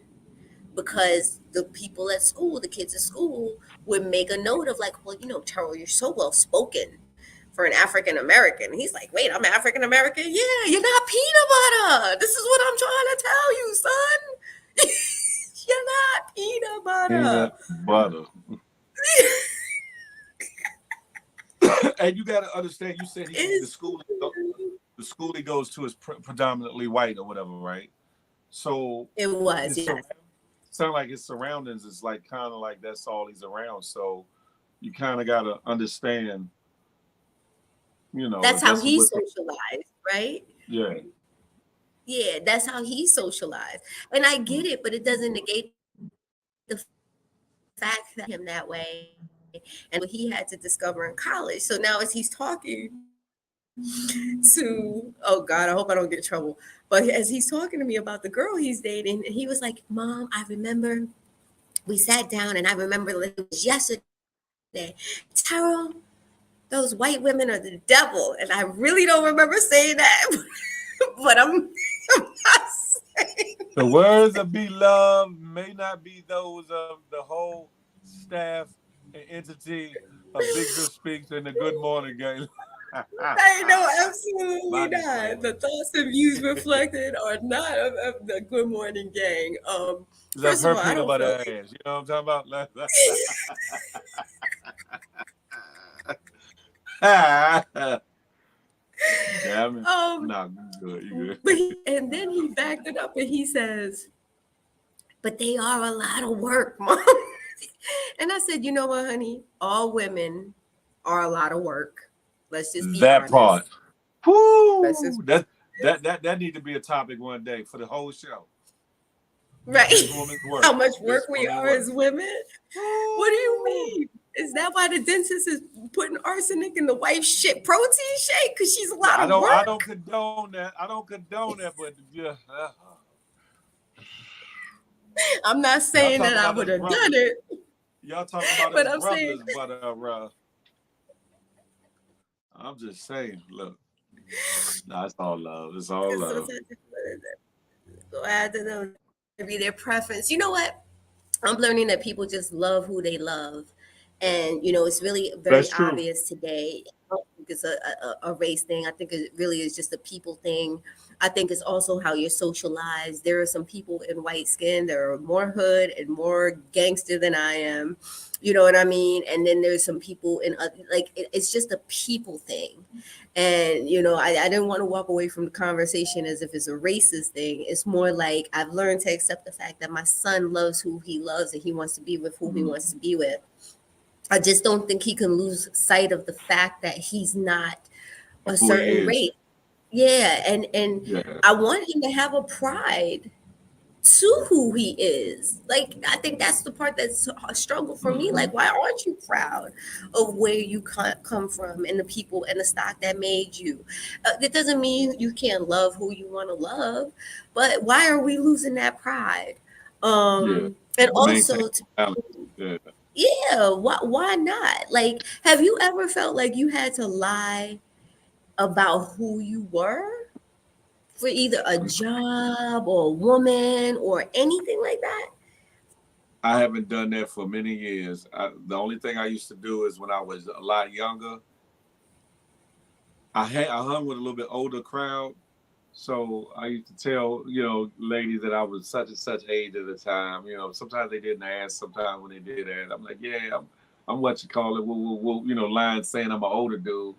because the people at school, the kids at school, would make a note of like, well, Terrell, you're so well spoken for an African American. He's like, wait, I'm African American? Yeah, you're not peanut butter. This is what I'm trying to tell you, son. You're not peanut butter. Peanut butter. And you got to understand. You said It's the school he goes to is predominantly white or whatever, right? So it was, his yes. sound like his surroundings is like kind of like that's all he's around. So you kind of got to understand, That's if how that's he what. socialized, right? Yeah. Yeah, that's how he socialized. And I get it, but it doesn't negate the fact that him that way and what he had to discover in college. So now as he's talking to, oh God, I hope I don't get in trouble. But as he's talking to me about the girl he's dating, and he was like, Mom, I remember we sat down and I remember like it was yesterday. Terrell, those white women are the devil. And I really don't remember saying that. But I'm not saying. The words of be loved may not be those of the whole staff and entity of Big Good Speaks and the Good Morning Gang. I know, absolutely My not. disclaimer. The thoughts and views reflected are not of the Good Morning Gang. It's of First of her all, I peanut don't feel butter ass. You know what I'm talking about? Damn it. um, Nah, you good. You but good. and then he backed it up and he says, "But they are a lot of work, mom." And I said, "You know what, honey? All women are a lot of work. Let's just be That part. honest. Let's just Whoo! be That need to be a topic one day for the whole show. right. This woman's How work. much work This we woman's are work. as women? What do you Woo! mean? Is that why the dentist is putting arsenic in the wife's shit protein shake? Because she's a No, lot of I don't work? condone that. I don't condone that, but yeah, I'm not y'all saying talk that I about us would have done brothers. it, Y'all talk about but us I'm saying brothers, but I'm just saying, look, nah, it's all love. It's all because love. sometimes people add to them to be their preference. You know what? I'm learning that people just love who they love. And, it's really That's very true. obvious today. I don't think it's a race thing. I think it really is just a people thing. I think it's also how you're socialized. There are some people in white skin that are more hood and more gangster than I am. You know what I mean? And then there's some people in, like, it's just a people thing. And, I didn't want to walk away from the conversation as if it's a racist thing. It's more like I've learned to accept the fact that my son loves who he loves and he wants to be with who he Mhm. wants to be with. I just don't think he can lose sight of the fact that he's not a Who he certain is. race. Yeah, and Yeah. I want him to have a pride to who he is. Like, I think that's the part that's a struggle for me. Hmm. Like, why aren't you proud of where you come from and the people and the stock that made you? That doesn't mean you can't love who you want to love, but why are we losing that pride? Yeah. And To maintain also, balance. Yeah. yeah, why not? Like, have you ever felt like you had to lie about who you were for either a job or a woman or anything like that? I haven't done that for many years. The only thing I used to do is when I was a lot younger, I hung with a little bit older crowd. So I used to tell, ladies that I was such and such age at the time. Sometimes they didn't ask. Sometimes when they did ask, I'm like, yeah, I'm what you call it. Lying saying I'm an older dude.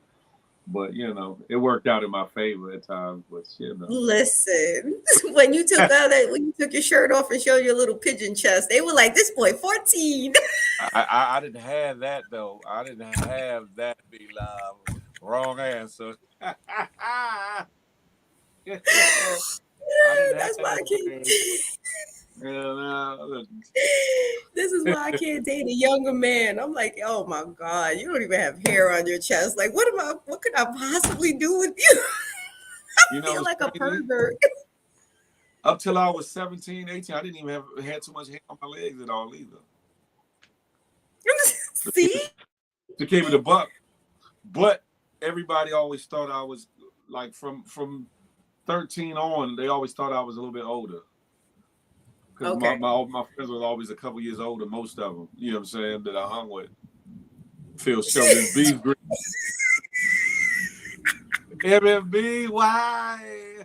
But it worked out in my favor at times. But Listen, when you took your shirt off and showed your little pigeon chest, they were like, "This boy 14." I didn't have that though. I didn't have that. Be live. Wrong answer. I didn't That's why have I can't. that. Look, This is why I can't date a younger man. I'm like, oh my god, you don't even have hair on your chest. Like, what am I? What could I possibly do with you? I feel it's like a crazy. pervert. Up till I was 17, 18, I didn't even have had too much hair on my legs at all either. To keep See? it, to keep it a buck. But everybody always thought I was like from 13 on. They always thought I was a little bit older because my, Okay. my my friends were always a couple years older. Most of them, you know what I'm saying, that I hung with. Phil shoved his beef grease. MFB, why?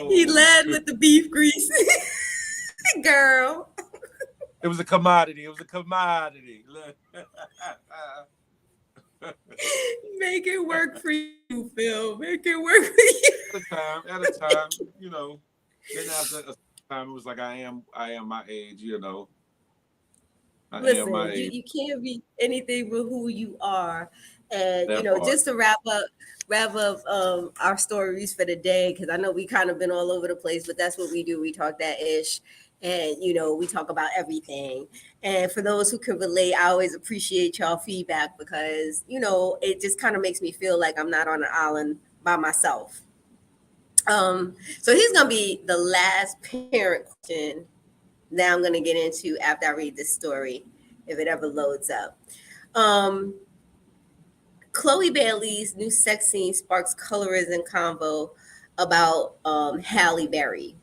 He No, led with the beef grease, girl. it was a commodity. It was a commodity. Make it work for you, Phil. Make it work for you. At a time, Then after a time, it was like I am my age. I am my Listen, you, age. you can't be anything but who you are. And That part. just to wrap up our stories for the day, because I know we kind of been all over the place, but that's what we do. We talk that ish. And we talk about everything. And for those who can relate, I always appreciate y'all feedback because it just kind of makes me feel like I'm not on an island by myself. So here's gonna be the last parent question that I'm gonna get into after I read this story, if it ever loads up. Um, Chloe Bailey's new sex scene sparks colorism convo about Halle Berry.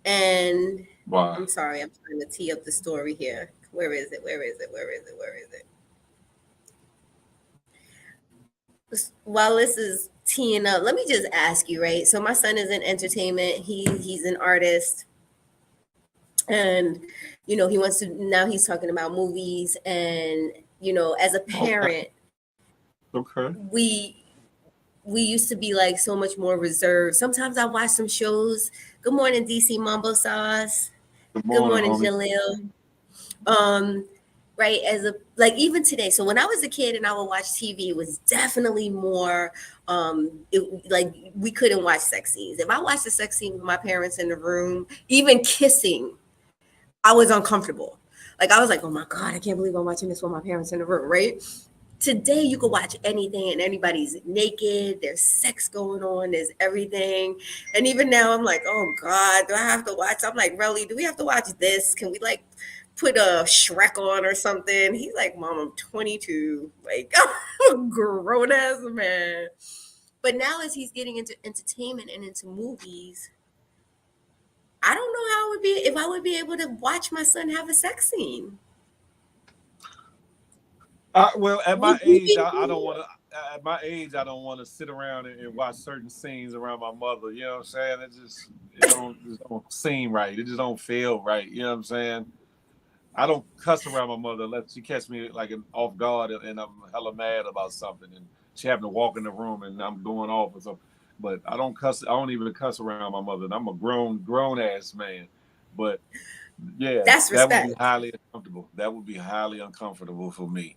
And Wow. I'm sorry, I'm trying to tee up the story here. Where is it? Where is it? Where is it? Where is it? while this is teeing up, let me just ask you, right? So my son is in entertainment. He's an artist, and he wants to now. He's talking about movies, and as a Okay. parent, Okay. we used to be like so much more reserved. Sometimes I watch some shows. Good morning, DC Mambo Sauce. Good Good morning, morning, homie. Jaleel. Um, right, as a like even today. So when I was a kid and I would watch TV, it was definitely more like we couldn't watch sex scenes. If I watched a sex scene with my parents in the room, even kissing, I was uncomfortable. Like I was like, oh my God, I can't believe I'm watching this with my parents in the room, right? Today you could watch anything and anybody's naked, there's sex going on, there's everything. And even now I'm like, oh God, do I have to watch? I'm like, really, do we have to watch this? Can we like put a Shrek on or something? He's like, Mom, I'm 22. Like I'm a grown ass man. But now as he's getting into entertainment and into movies, I don't know how it would be if I would be able to watch my son have a sex scene. Well, at my Would you age, be I don't want to. At my age, I don't want to sit around and watch certain scenes around my mother. You know what I'm saying? It just don't seem right. It just don't feel right. You know what I'm saying? I don't cuss around my mother unless she catch me like off guard and I'm hella mad about something and she happened to walk in the room and I'm going off or something. But I don't cuss. I don't even cuss around my mother. And I'm a grown ass man. But yeah, That's that would be respect. highly uncomfortable. That would be highly uncomfortable for me.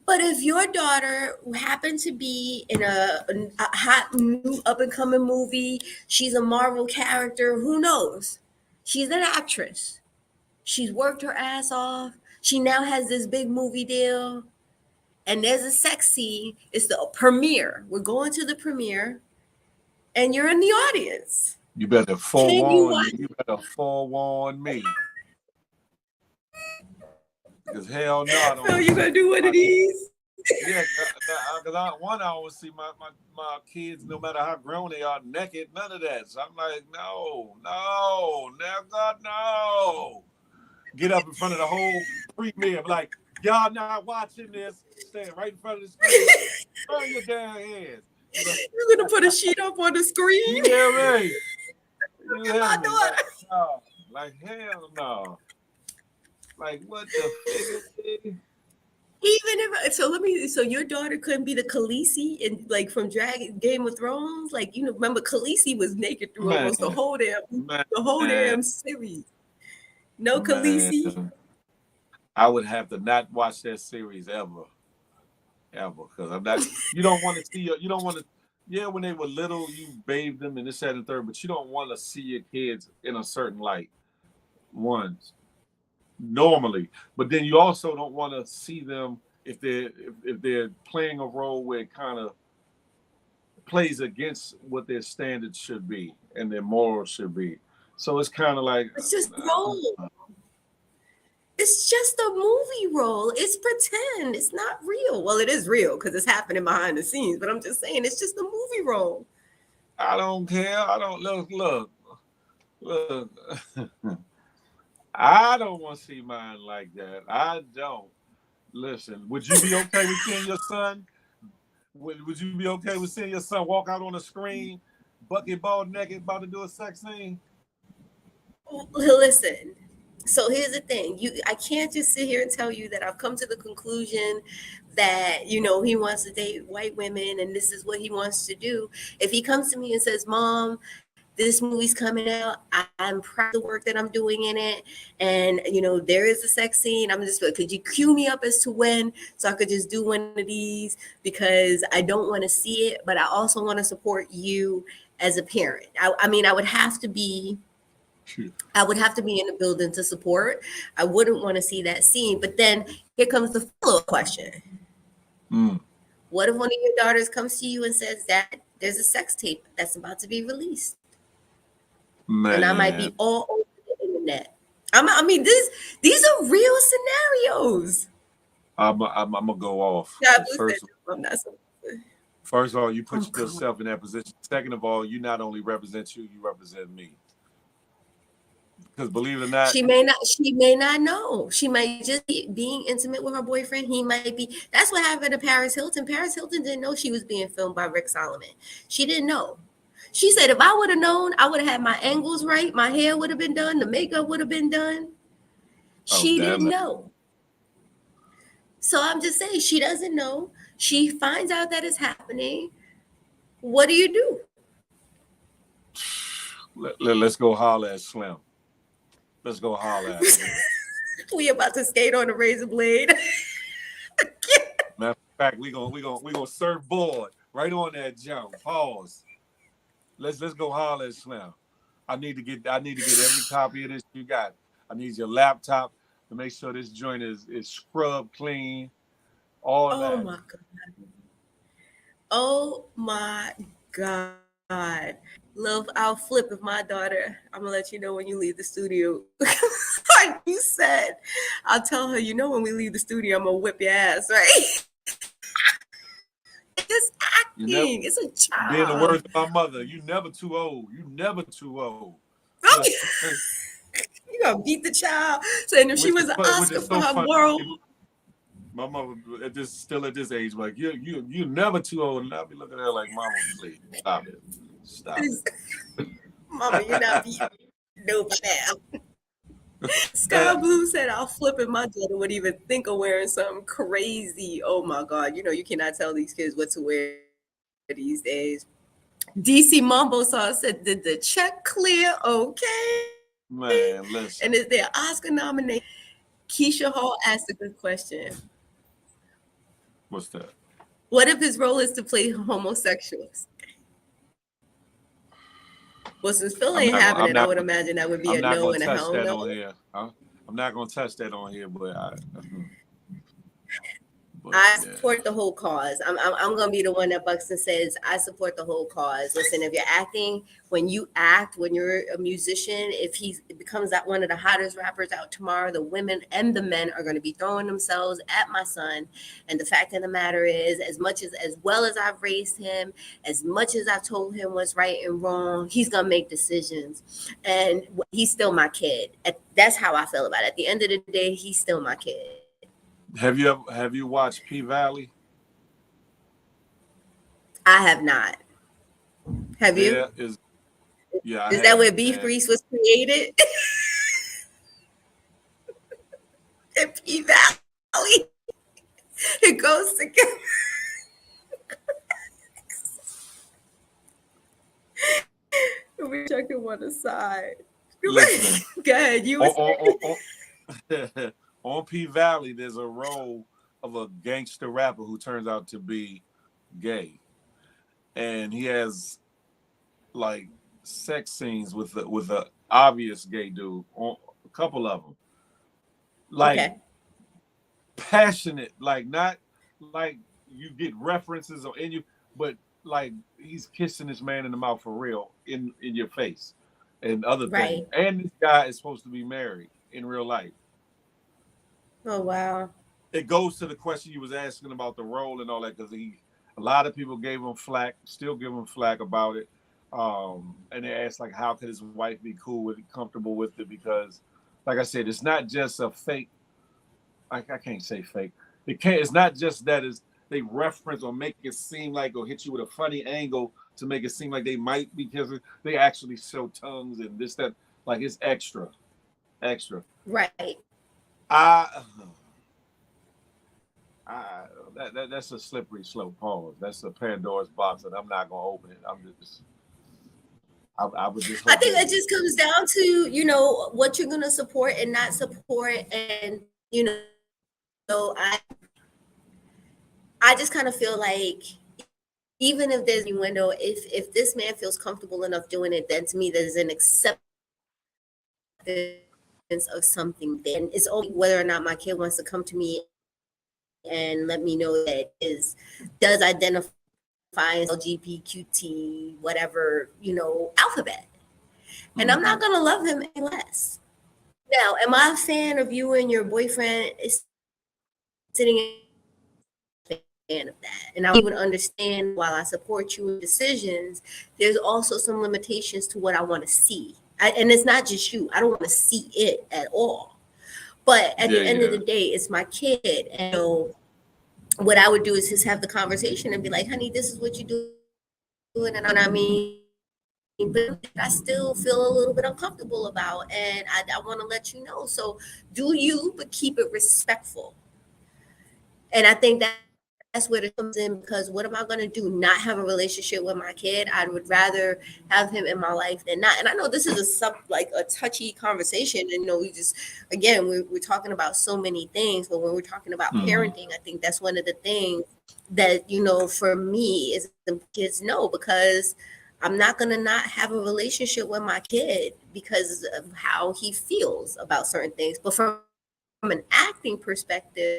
But if your daughter happened to be in a hot new up and coming movie, she's a Marvel character, who knows? She's an actress. She's worked her ass off. She now has this big movie deal. And there's a sex scene. It's the premiere. We're going to the premiere, and you're in the audience. You better Can you forewarn me. watch? You better forewarn me. Because hell no, I don't So want you're to see gonna do one of my kids. these? Yeah, because I don't want to see my kids, no matter how grown they are, naked. None of that. So I'm like, no, no, God, no. Get up in front of the whole premiere, like, y'all not watching this. Stand right in front of the screen. Turn your damn heads. You know, You're gonna put a sheet up on the screen? you hear me? You hear My me? Like, daughter. no, like hell no. Like what the figure? Even if so, let me. So your daughter couldn't be the Khaleesi in like from Dragon Game of Thrones. Like remember Khaleesi was naked through Man, almost the whole man, damn series. No Khaleesi. man. I would have to not watch that series ever, because I'm not. You don't want to see your. You don't want to. Yeah, when they were little, you bathed them and this, that, and third, but you don't want to see your kids in a certain light. Ones normally, but then you also don't want to see them if they're playing a role where it kind of plays against what their standards should be and their morals should be. So it's kind of like, It's just role. It's just a movie role. It's pretend. It's not real. Well, it is real because it's happening behind the scenes. But I'm just saying, it's just a movie role. I don't care. I don't look. I don't want to see mine like that. I don't. Listen, would you be okay with seeing your son? Would you be okay with seeing your son walk out on the screen, bucket ball naked, about to do a sex scene? Listen. So here's the thing. I can't just sit here and tell you that I've come to the conclusion that he wants to date white women and this is what he wants to do. If he comes to me and says, "Mom, this movie's coming out. I'm proud of the work that I'm doing in it. And, there is a sex scene. I'm just, could you cue me up as to when so I could just do one of these because I don't want to see it, but I also want to support you as a parent." I mean, I would have to be in the building to support. I wouldn't want to see that scene. But then here comes the follow-up question. Mm. What if one of your daughters comes to you and says that there's a sex tape that's about to be released? And I might Man, be all over the internet. I mean, these are real scenarios. I'm gonna go off God because bless that. I'm not so. first of all, you Oh, put come on. yourself in that position. Second of all, you not only represent you, you represent me. Because believe it or not, She may not know. She might just be being intimate with her boyfriend. He might be. That's what happened to Paris Hilton. Paris Hilton didn't know she was being filmed by Rick Solomon. She didn't know. She said, if I would have known, I would have had my angles right. My hair would have been done. The makeup would have been done. oh She damn didn't it. know. So I'm just saying, she doesn't know. She finds out that it's happening. What do you do? Let's go holler at Slim. Let's go holler at him. We about to skate on the razor blade. Matter of fact, we gonna surfboard right on that jump. Pause. Let's go holler at Slim. I need to get every copy of this you got. I need your laptop to make sure this joint is scrubbed clean. All Oh that. my God. Oh my God. Love, I'll flip if my daughter, I'm gonna let you know when you leave the studio. Like you said, I'll tell her, when we leave the studio, I'm gonna whip your ass, right? It's You never acting. It's a being the job. words of my mother, you never too old. You never too old. You gonna beat the child, saying if she was an Which Oscar is for so her funny. world. My mother at this age, like you never too old, and I'll be looking at her like, Mama, please stop Mama, you're not beating nobody now. Sky it. Blue said, I'll flip it. My daughter would even think of wearing something crazy. Oh my God. You cannot tell these kids what to wear these days. DC Mambo Sauce said, did the check clear? Okay. And is there an Man, Oscar listen, nomination? Keisha Hall asked a good question. what's that? What if his role is to play homosexuals? Well, since Phil I'm ain't not gonna. having I'm it, I not. would imagine that would be I'm a not no gonna and a touch hell that no. on here. I'm not gonna touch that on here, but but I yeah. support the whole cause. I'm gonna be the one that bucks and says I support the whole cause. Listen, if you're acting, when you're a musician, if he becomes that one of the hottest rappers out tomorrow, the women and the men are gonna be throwing themselves at my son. And the fact of the matter is, as well as I've raised him, as much as I've told him what's right and wrong, he's gonna make decisions. And he's still my kid. That's how I feel about it. At the end of the day, he's still my kid. Have you watched P Valley? I have not. Have There you? is Yeah, I Is that have. where beef And grease was created? In P Valley. It goes together. We checking one aside. listen, Go ahead. You on, was on, on P Valley, there's a role of a gangster rapper who turns out to be gay, and he has like sex scenes with a obvious gay dude on a couple of them, like okay. passionate, like not like you get references or in you, but like he's kissing this man in the mouth for real in your face and other things. Right. And this guy is supposed to be married in real life. Oh wow. It goes to the question you was asking about the role and all that, because a lot of people gave him flack, still give him flack about it. And they asked like, how could his wife be cool with it, comfortable with it? Because, like I said, it's not just a fake. I can't say fake. It can't. It's not just that. Is they reference or make it seem like or hit you with a funny angle to make it seem like they might be kissing. They actually show tongues and this that. Like it's extra, extra. Right. I that's a slippery slope. Pause. That's a Pandora's box, and I'm not gonna open it. I would just I hope think that that just comes down to, what you're gonna support and not support. And, I just kind of feel like even if there's a window, if this man feels comfortable enough doing it, then to me there's an acceptance of something there. And it's only whether or not my kid wants to come to me and let me know that does identify as LGBTQT, whatever, alphabet. And I'm not gonna love him any less. Now, am I a fan of you and your boyfriend is sitting in fan of that? And I would understand while I support you in decisions, there's also some limitations to what I want to see. And it's not just you. I don't want to see it at all. But at Yeah, the end of yeah. the day, it's my kid. And what I would do is just have the conversation and be like, honey, this is what you're doing. And I know what I mean. But there's some things that I still feel a little bit uncomfortable about. And I want to let you know. So do you, but keep it respectful. And I think that's where the trust comes in, because what am I going to do? Not have a relationship with my kid? I would rather have him in my life than not. And I know this is a touchy conversation. And, we're talking about so many things. But when we're talking about parenting, I think that's one of the things that, for me is important to let kids know, because I'm not going to not have a relationship with my kid because of how he feels about certain things. But from an acting perspective,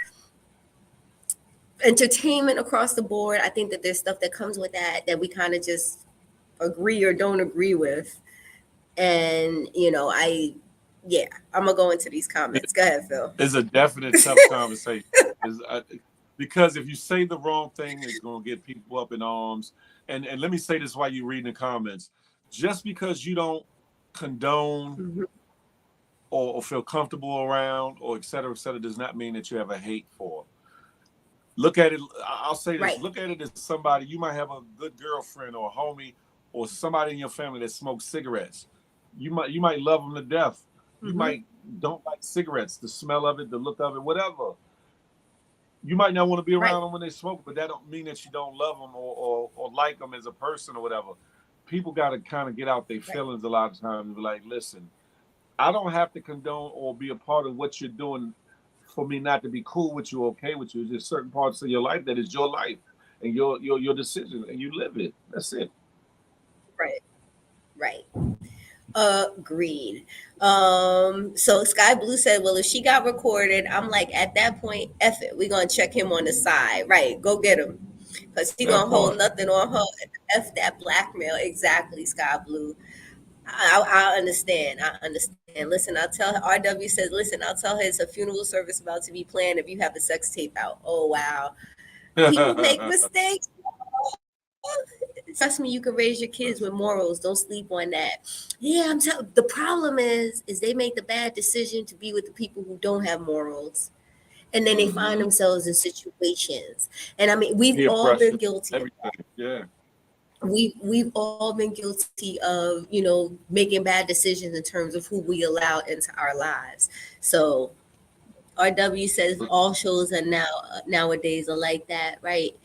entertainment across the board, I think that there's stuff that comes with that we kind of just agree or don't agree with. And I'm gonna go into these comments. Go ahead, Phil. It's a definite tough conversation. Is because if you say the wrong thing, it's gonna get people up in arms. And let me say this while you're reading the comments. Just because you don't condone Mhm. or feel comfortable around or et cetera, does not mean that you have a hate for. Look at it. I'll say this. Right. Look at it as somebody, you might have a good girlfriend or a homie or somebody in your family that smokes cigarettes. You might love them to death. You Hmm. might don't like cigarettes, the smell of it, the look of it, whatever. You might not want to be around Right. them when they smoke, but that don't mean that you don't love them or like them as a person or whatever. People got to kind of get out their Right. feelings a lot of times and be like, listen, I don't have to condone or be a part of what you're doing for me not to be cool with you, okay with you. There's certain parts of your life that is your life and your decision, and you live it. That's it. Right. Right. Agreed. So Sky Blue said, well, if she got recorded, I'm like, at that point, F it. We're gonna check him on the side. Right, go get him. Cause he That gonna hold part. nothing on her. F that blackmail. Exactly, Sky Blue. I understand. I understand. Listen, I'll tell her. RW says, listen, I'll tell her it's a funeral service about to be planned if you have the sex tape out. Oh wow. People make mistakes. Trust me, you can raise your kids with morals. Don't sleep on that. Yeah, I'm telling. The problem is they make the bad decision to be with the people who don't have morals, and then they find Mm-hmm. themselves in situations. And I mean, we've Peer all been pressure, guilty of everything. Yeah. that. We've all been guilty of making bad decisions in terms of who we allow into our lives. So RW says all shows are nowadays are like that, right?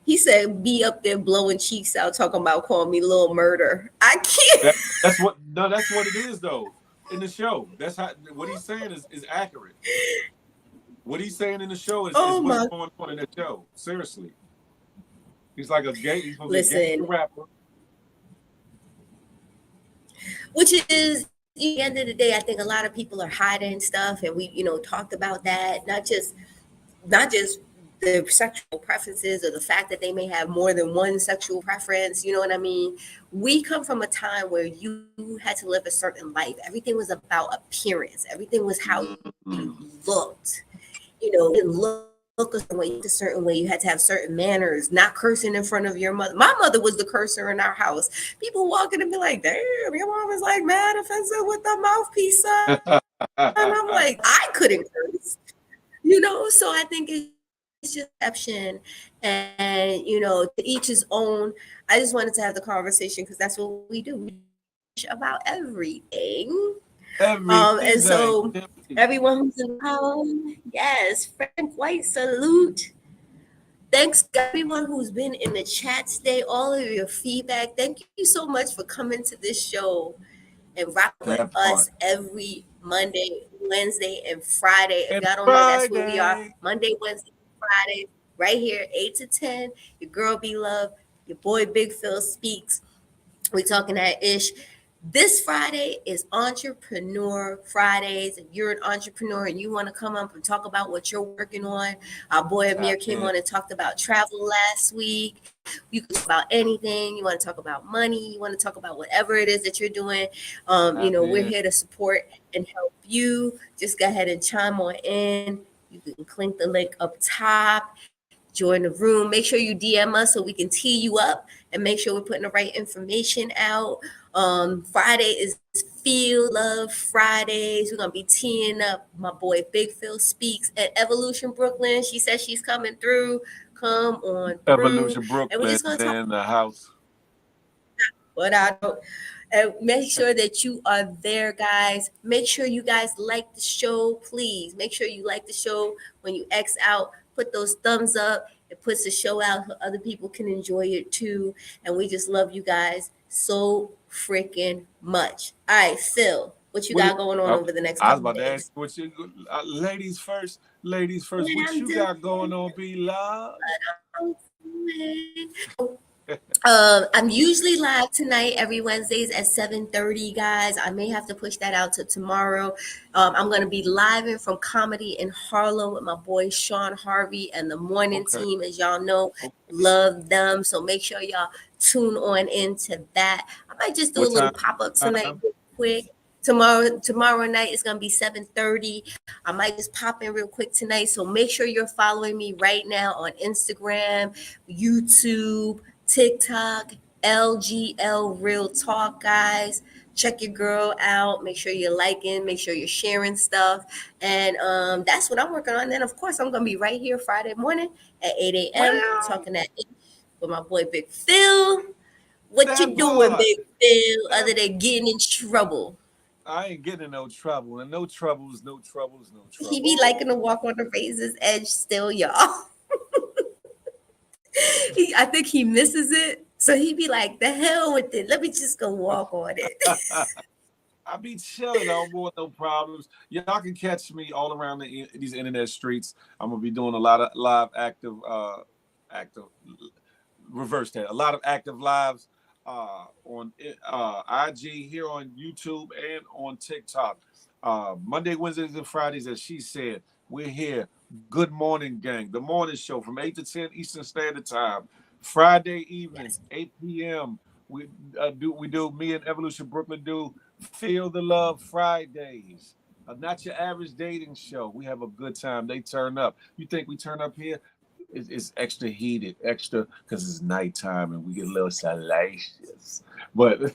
He said, "Be up there blowing cheeks out, talking about calling me little murder." I can't. That's what no, that's what it is though. In the show. That's how what he's saying is accurate. What he's saying in the show is Oh what's my! going on in the show. Seriously. He's like a gay, he's supposed to be a gangster Listen, rapper. which is at the end of the day, I think a lot of people are hiding stuff, and we talked about that. Not just their sexual preferences or the fact that they may have more than one sexual preference. You know what I mean? We come from a time where you had to live a certain life. Everything was about appearance. Everything was how you Mm-hmm. looked. You didn't look a certain way. You didn't act a certain way. You had to have certain manners. Not cursing in front of your mother. My mother was the cursor in our house. People walking and be like, "Damn, your mom is like mad offensive with the mouthpiece, son." I'm like, I couldn't curse. So I think it's just perception. And to each his own. I just wanted to have the conversation because that's what we do. We dish about everything. And so Everything. everyone who's in the house, yes, Frank White, salute. Thanks to everyone who's been in the chat today, all of your feedback. Thank you so much for coming to this show and rocking with That us part. every Monday, Wednesday, and Friday. If And y'all don't know, that's where we are. Friday. Monday, Wednesday, Friday, right here, 8 to 10. Your girl Be Love, your boy Big Phil speaks. We talking that ish. This Friday is Entrepreneur Fridays. If you're an entrepreneur and you want to come up and talk about what you're working on, our boy Amir Tap came in. on and talked about travel last week. You can talk about anything. You want to talk about money. You want to talk about whatever it is that you're doing. Tap We're in. here to support and help you. Just go ahead and chime on in. You can click the link up top, join the room. Make sure you DM us so we can tee you up and make sure we're putting the right information out. Friday is Feel Love Fridays. We're gonna be teeing up my boy Big Phil Speaks at Evolution Brooklyn. She says she's coming through. Come on through, Evolution and we're just Brooklyn gonna talk in the house. what I don't. And make sure that you are there, guys. Make sure you guys like the show, please. Make sure you like the show when you X out. Put those thumbs up. It puts the show out so other people can enjoy it too. And we just love you guys so freaking much. All right, Phil, what you What got going on over the next I was couple of about to ask days? you what you ladies first. Ladies first. What What I'm you doing, got going on, be love? I'm doing. I'm usually live tonight every Wednesdays at 7:30, guys. I may have to push that out to tomorrow. I'm going to be live from Comedy in Harlem with my boy Sean Harvey and the morning Okay. team. As y'all know, Okay. love them. So make sure y'all tune on into that. I might just do a What little pop-up tonight time? real quick. Tomorrow night is gonna be 7:30. I might just pop in real quick tonight. So make sure you're following me right now on Instagram, YouTube, TikTok, LGL Real Talk, guys. Check your girl out. Make sure you're liking, make sure you're sharing stuff. And that's what I'm working on. Then, of course, I'm going to be right here Friday morning at 8 a.m. Well, talking with my boy Big Phil. What that you doing, part. Big Phil, That other than getting in trouble? I ain't getting in no trouble. And no troubles, no troubles, no He be liking to trouble. walk on the razor's edge still, y'all. I think he misses it. So he be like, the hell with it. Let me just go walk on it. I be chilling. I don't want no problems. Y'all can catch me all around these internet streets. I'm gonna be doing a lot of live active reverse that. A lot of active lives on IG here on YouTube and on TikTok. Monday, Wednesdays, and Fridays, as she said, we're here. Good morning, gang. The morning show from 8 to 10 Eastern Standard Time. Friday evening, Yes. 8 p.m. We do me and Evolution Brooklyn do Feel the Love Fridays. Not your average dating show. We have a good time. They turn up. You think we turn up here? It's extra heated, extra because it's nighttime and we get a little salacious. But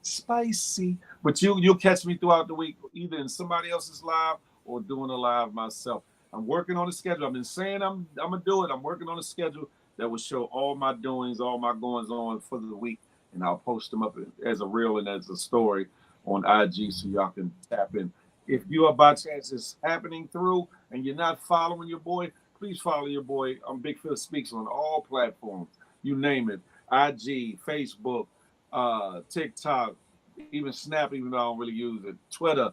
spicy. But you'll catch me throughout the week, either in somebody else's live or doing a live myself. I'm working on a schedule. I've been saying I'm gonna do it. I'm working on a schedule that will show all my doings, all my goings on for the week, and I'll post them up as a reel and as a story on IG so y'all can tap in. If you are by chance it's happening through and you're not following your boy, please follow your boy. Big Phil Speaks on all platforms. You name it. IG, Facebook, TikTok, even Snap, even though I don't really use it. Twitter,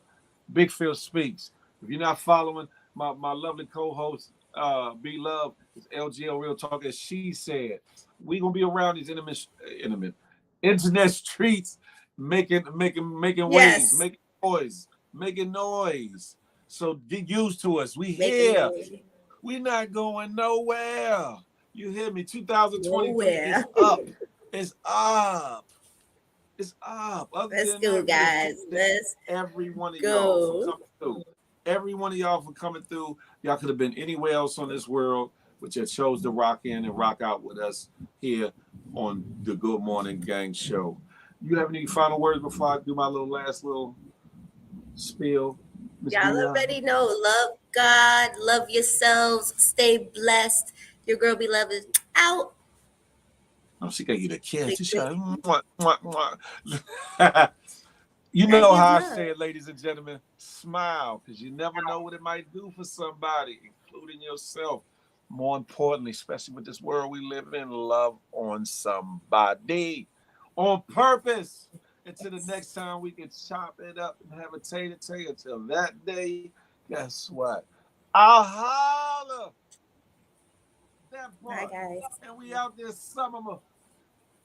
Big Phil Speaks. If you're not following my lovely co-host, B Love, is LGL Real Talk, as she said, we gonna be around these intimate internet streets, making waves, Yes. making noise, making noise. So get used to us. We Making here. noise. We not going nowhere. You hear me? 2023 is Nowhere. up. It's up. It's up. Other Let's than go, that, we guys. appreciate Let's every one of y'all for go. coming through. Every one of y'all for coming through. Y'all could have been anywhere else on this world, but you chose to rock in and rock out with us here on the Good Morning Gang Show. You have any final words before I do my last little spiel, Miss Y'all Bila? already know. Love God. Love yourselves. Stay blessed. Your girl be loved is out. Oh, she got you the kiss. Big She Phil. said, mwah, mwah, mwah. You I know give how I love. say it, ladies and gentlemen. Smile, because you never know what it might do for somebody, including yourself. More importantly, especially with this world we live in, love on somebody on purpose. Until the next time we can chop it up and have a tater. Until that day, guess what? I'll holler that Bye, part. guys. And we out there, some of them.